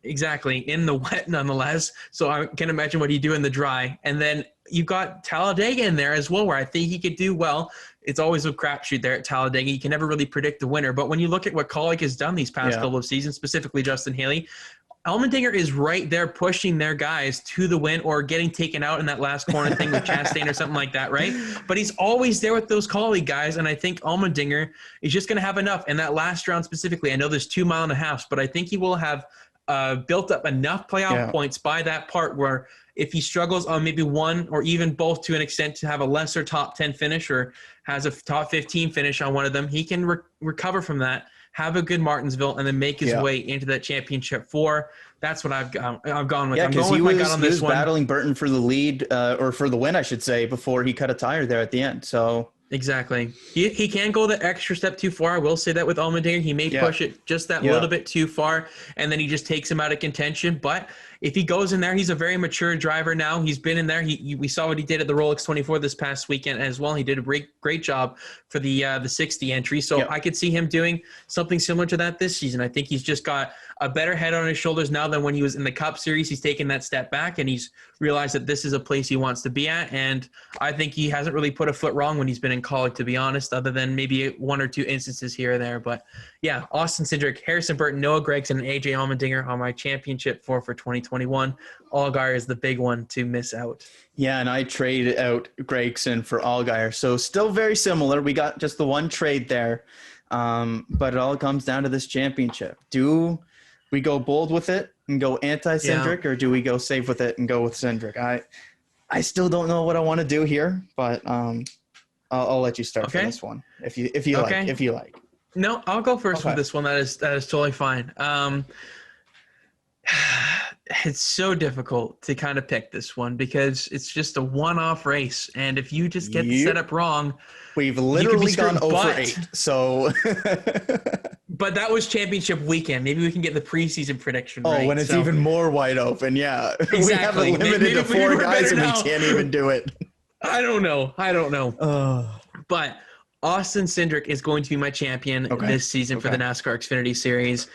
exactly, in the wet nonetheless. So I can imagine what he'd do in the dry. And then you've got Talladega in there as well, where I think he could do well. It's always a crapshoot there at Talladega. You can never really predict the winner. But when you look at what Colleague has done these past couple of seasons, specifically Justin Haley, Allmendinger is right there pushing their guys to the win or getting taken out in that last corner thing with Chastain or something like that, right? But he's always there with those Colleague guys, and I think Allmendinger is just going to have enough. In that last round specifically, I know there's 2.5 miles, but I think he will have built up enough playoff points by that part where if he struggles on maybe one or even both to an extent to have a lesser top 10 finish or has a top 15 finish on one of them, he can recover from that, have a good Martinsville, and then make his way into that championship 4. That's what I've gone with. Yeah, I'm going with my gut on this one. Battling Burton for the lead, or for the win, I should say, before he cut a tire there at the end. So exactly. He can go the extra step too far. I will say that with Allmendinger. He may push it just that little bit too far, and then he just takes him out of contention. But if he goes in there, he's a very mature driver now. He's been in there. We saw what he did at the Rolex 24 this past weekend as well. He did a great job for the 60 entry. So I could see him doing something similar to that this season. I think he's just got a better head on his shoulders now than when he was in the Cup Series. He's taken that step back, and he's realized that this is a place he wants to be at. And I think he hasn't really put a foot wrong when he's been in Colleague, to be honest, other than maybe 1 or 2 instances here or there. But yeah, Austin Cindric, Harrison Burton, Noah Gregson, and AJ Allmendinger on my championship 4 for 2021. Allgaier is the big one to miss out. Yeah, and I traded out Gregson for Allgaier. So still very similar. We got just the one trade there. But it all comes down to this championship. Do we go bold with it and go anti-Cindric, or do we go safe with it and go with Cindric? I still don't know what I want to do here, but I'll let you start for this one if you like. No, I'll go first with this one. That is totally fine. It's so difficult to kind of pick this one because it's just a one-off race, and if you just get the setup wrong, we've literally gone over 8. So, but that was championship weekend.Maybe we can get the preseason prediction. Oh, when it's even more wide open, yeah. Exactly. We have it limited to 4 guys, and we can't even do it. I don't know. But Austin Cindric is going to be my champion this season for the NASCAR Xfinity Series.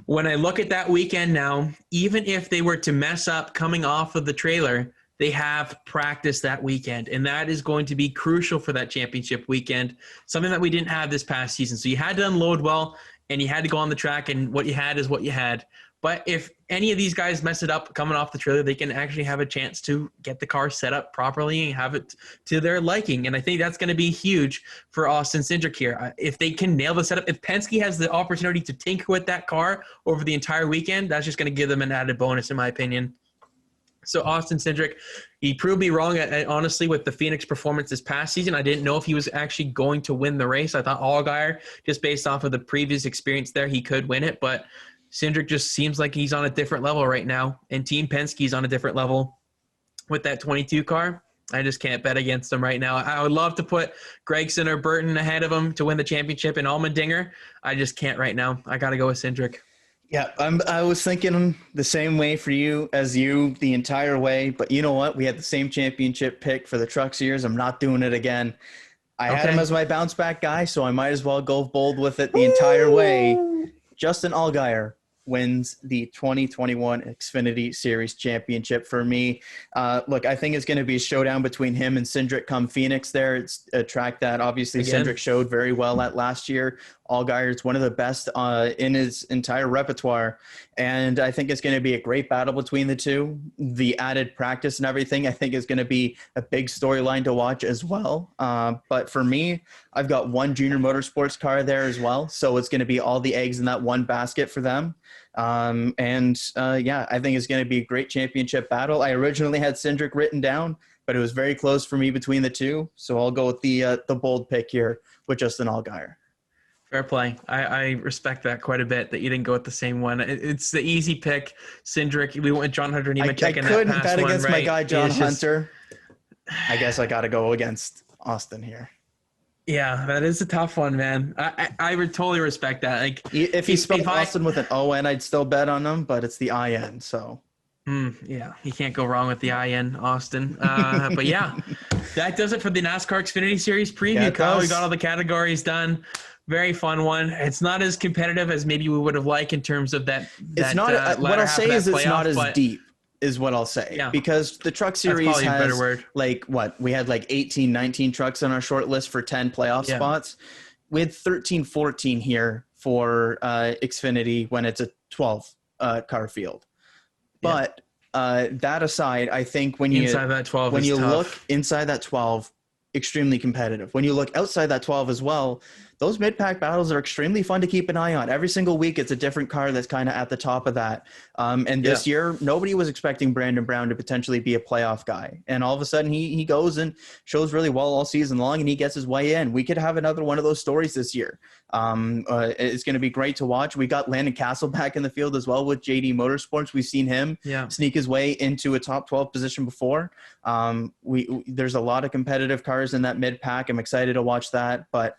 When I look at that weekend now, even if they were to mess up coming off of the trailer, they have practice that weekend, and that is going to be crucial for that championship weekend, something that we didn't have this past season. So you had to unload well, and you had to go on the track, and what you had is what you had. But if any of these guys mess it up coming off the trailer, they can actually have a chance to get the car set up properly and have it to their liking. And I think that's going to be huge for Austin Cindric here. If they can nail the setup, if Penske has the opportunity to tinker with that car over the entire weekend, that's just going to give them an added bonus, in my opinion. So Austin Cindric, he proved me wrong, honestly, with the Phoenix performance this past season. I didn't know if he was actually going to win the race. I thought Allgaier, just based off of the previous experience there, he could win it. But Cindric just seems like he's on a different level right now. And Team Penske's on a different level with that 22 car. I just can't bet against him right now. I would love to put Gregson or Burton ahead of him to win the championship in Almandinger. I just can't right now. I got to go with Cindric. Yeah, I was thinking the same way for you as you the entire way. But you know what? We had the same championship pick for the Truck Series. I'm not doing it again. I had him as my bounce back guy, so I might as well go bold with it the entire way. Justin Allgaier wins the 2021 Xfinity Series championship for me. Look, I think it's going to be a showdown between him and Cindric come Phoenix there. It's a track that obviously Cindric showed very well at last year. Allgaier is one of the best in his entire repertoire. And I think it's going to be a great battle between the two. The added practice and everything, I think, is going to be a big storyline to watch as well. But for me, I've got one junior motorsports car there as well. So it's going to be all the eggs in that one basket for them. Yeah, I think it's going to be a great championship battle. I originally had Cindric written down, but it was very close for me between the two. So I'll go with the bold pick here with Justin Allgaier. Fair play. I respect that quite a bit, that you didn't go with the same one. It's the easy pick. Cindric, we went with John Hunter and Nemechek in that past one, right? I couldn't bet against my guy, John Hunter. I guess I got to go against Austin here. Yeah, that is a tough one, man. I would totally respect that. Like, if he spelled Austin with an O-N, I'd still bet on him, but it's the I-N, so. Yeah, you can't go wrong with the I-N, Austin. But yeah, that does it for the NASCAR Xfinity Series preview, yeah, Kyle. We got all the categories done. Very fun one. It's not as competitive as maybe we would have liked in terms of that. It's not. What I'll say is it's not as deep, is what I'll say. Yeah. Because the Truck Series has like what we had like 18, 19 trucks on our short list for 10 playoff spots. We had 13, 14 here for Xfinity when it's a 12 car field. But that aside, I think when you look inside that 12, extremely competitive. When you look outside that 12 as well, those mid-pack battles are extremely fun to keep an eye on. Every single week, it's a different car that's kind of at the top of that. And this year, nobody was expecting Brandon Brown to potentially be a playoff guy. And all of a sudden, he goes and shows really well all season long, and he gets his way in. We could have another one of those stories this year. It's going to be great to watch. We got Landon Castle back in the field as well with JD Motorsports. We've seen him sneak his way into a top 12 position before. There's a lot of competitive cars in that mid-pack. I'm excited to watch that. But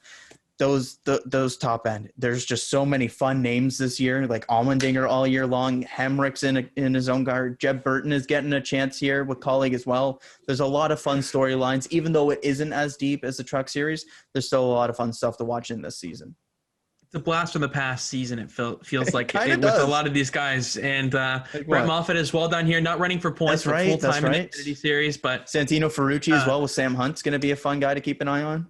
those top end, there's just so many fun names this year, like Almandinger all year long. Hamrick's in his own car. Jeb Burton is getting a chance here with colleague as well. There's a lot of fun storylines. Even though it isn't as deep as the Truck Series, there's still a lot of fun stuff to watch in this season. It's a blast from the past season. It feels like it with a lot of these guys. And Brett Moffitt is well done here, not running for points for full-time in the Xfinity Series. But Santino Ferrucci as well with Sam Hunt's going to be a fun guy to keep an eye on.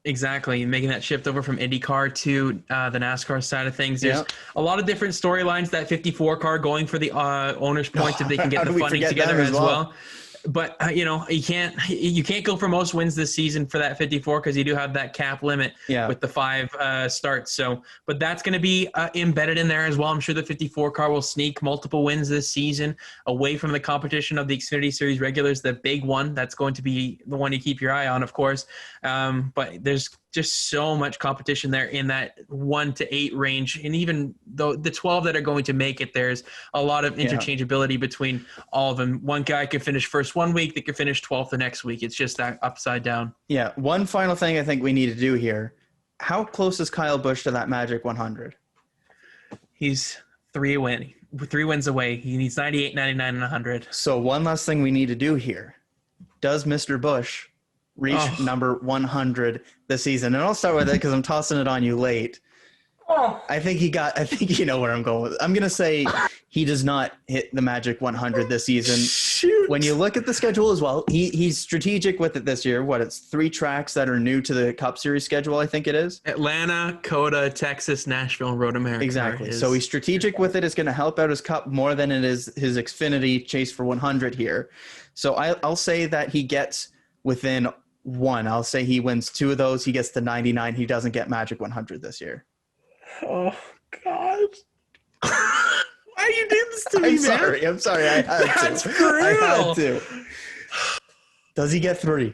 Exactly, making that shift over from IndyCar to the NASCAR side of things. There's a lot of different storylines. That 54 car going for the owner's points if they can get the funding together as well. But you can't go for most wins this season for that 54 because you do have that cap limit with the 5 starts. So, but that's going to be embedded in there as well. I'm sure the 54 car will sneak multiple wins this season away from the competition of the Xfinity Series regulars. The big one that's going to be the one you keep your eye on, of course. But there's just so much competition there in that 1 to 8 range, and even the 12 that are going to make it, there's a lot of interchangeability between all of them. One guy could finish first one week, they could finish 12th the next week. It's just that upside down. Yeah. One final thing I think we need to do here. How close is Kyle Busch to that magic 100? He's 3 wins away. He needs 98, 99, and 100. So one last thing we need to do here. Does Mr. Busch reach number 100 this season? And I'll start with it because I'm tossing it on you late. Oh. I think you know where I'm going with it. I'm going to say he does not hit the magic 100 this season. Shoot. When you look at the schedule as well, he's strategic with it this year. It's 3 tracks that are new to the Cup Series schedule, I think it is. Atlanta, Coda, Texas, Nashville, and Road America. Exactly. So he's strategic with it. It's going to help out his Cup more than it is his Xfinity chase for 100 here. So I'll say that he gets within 1. I'll say he wins 2 of those. He gets to 99. He doesn't get magic 100 this year. Oh, God. Why are you doing this to me, man? I'm sorry. I had to. Brutal. I had to. Does he get 3?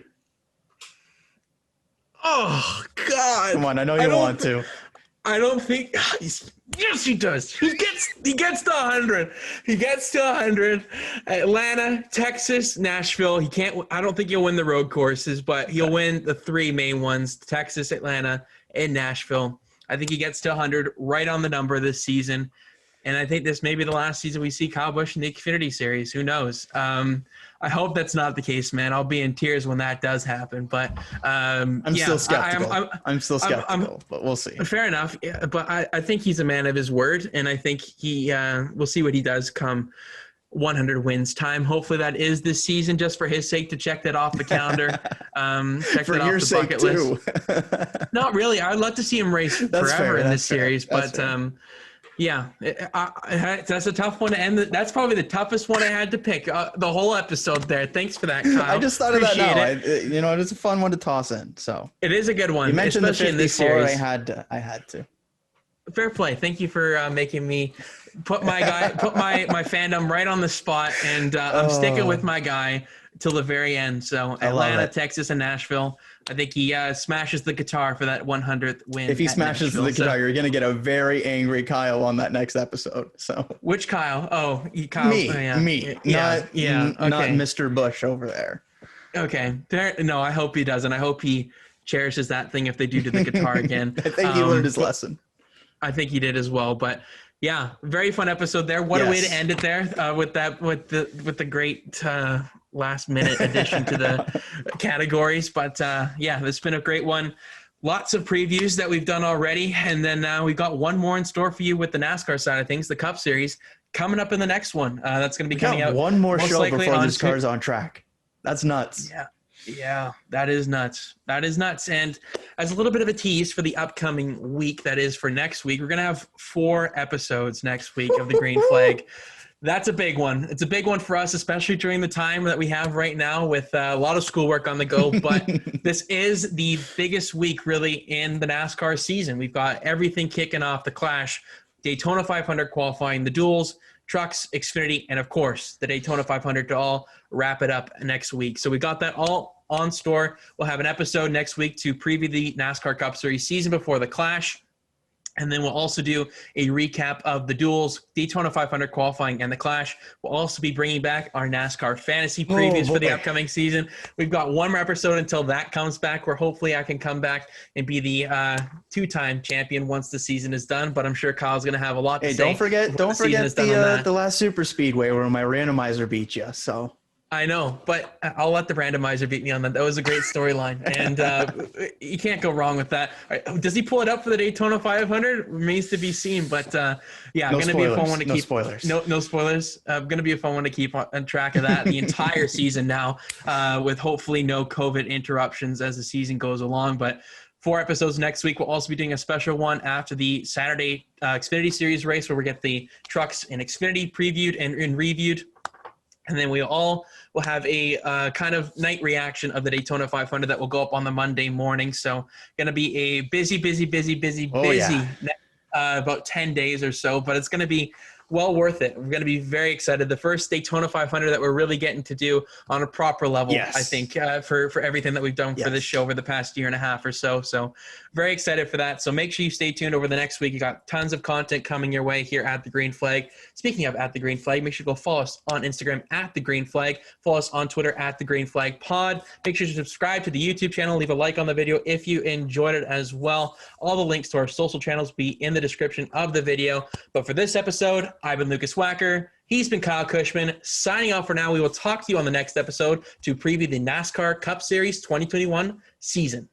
Oh, God. Come on. I know you want to. I don't think yes, he does. He gets to 100. He gets to 100. Atlanta, Texas, Nashville. I don't think he'll win the road courses, but he'll win the 3 main ones, Texas, Atlanta, and Nashville. I think he gets to 100 right on the number this season. And I think this may be the last season we see Kyle Busch in the Xfinity Series. Who knows? I hope that's not the case, man. I'll be in tears when that does happen. But I'm still skeptical. I'm still skeptical, but we'll see. Fair enough. Yeah, but I think he's a man of his word, and I think we'll see what he does come 100 wins time. Hopefully that is this season, just for his sake, to check that off the calendar. Check for that your off the sake bucket too. list. Not really. I'd love to see him race forever in this series, but yeah, that's a tough one to end. That's probably the toughest one I had to pick the whole episode there. Thanks for that, Kyle. I just thought of that now. It is a fun one to toss in. So it is a good one. You mentioned especially the 54. In this series. I had to. Fair play. Thank you for making me put my fandom right on the spot, and I'm sticking with my guy till the very end. So Atlanta, Texas, and Nashville. I think he smashes the guitar for that 100th win. If he smashes the guitar, you're going to get a very angry Kyle on that next episode. So which Kyle? Oh, Kyle. Me. Okay. Not Mr. Bush over there. Okay. No, I hope he doesn't. I hope he cherishes that thing if they do the guitar again. I think he learned his lesson. I think he did as well. But yeah, very fun episode there. What a way to end it there with the great last minute addition to the categories. But yeah, this has been a great one. Lots of previews that we've done already, and then we've got one more in store for you with the NASCAR side of things, the Cup Series, coming up in the next one. That's going to be coming out. One more show before this car's on track. That's nuts. Yeah, that is nuts. And as a little bit of a tease for the upcoming week, that is for next week, we're going to have 4 episodes next week of the Green Flag. That's a big one. It's a big one for us, especially during the time that we have right now with a lot of schoolwork on the go. But this is the biggest week really in the NASCAR season. We've got everything kicking off: the Clash, Daytona 500 qualifying, the duels, trucks, Xfinity, and of course the Daytona 500 to all wrap it up next week. So we got that all on store. We'll have an episode next week to preview the NASCAR Cup Series season before the Clash. And then we'll also do a recap of the duels, Daytona 500 qualifying, and the Clash. We'll also be bringing back our NASCAR fantasy previews for the upcoming season. We've got one more episode until that comes back, where hopefully I can come back and be the 2-time champion once the season is done. But I'm sure Kyle's going to have a lot to say. Don't forget the last Super Speedway where my randomizer beat you. So. I know, but I'll let the randomizer beat me on that. That was a great storyline, and you can't go wrong with that. Does he pull it up for the Daytona 500? Remains to be seen, but yeah, going to be a fun one to keep. Spoilers. No spoilers. Going to be a fun one to keep on track of that the entire season now, with hopefully no COVID interruptions as the season goes along. But 4 episodes next week. We'll also be doing a special one after the Saturday Xfinity Series race, where we get the trucks and Xfinity previewed and reviewed. And then we all will have a kind of night reaction of the Daytona 500 that will go up on the Monday morning. So going to be a busy about 10 days or so, but it's going to be well worth it. We're going to be very excited. The first Daytona 500 that we're really getting to do on a proper level, I think, for everything that we've done for this show over the past year and a half or so. So very excited for that. So make sure you stay tuned over the next week. You got tons of content coming your way here at The Green Flag. Speaking of at The Green Flag, make sure you go follow us on Instagram at The Green Flag. Follow us on Twitter at The Green Flag Pod. Make sure to subscribe to the YouTube channel. Leave a like on the video if you enjoyed it as well. All the links to our social channels will be in the description of the video. But for this episode, I've been Lukas Wacker. He's been Kyle Cushman. Signing off for now. We will talk to you on the next episode to preview the NASCAR Cup Series 2021 season.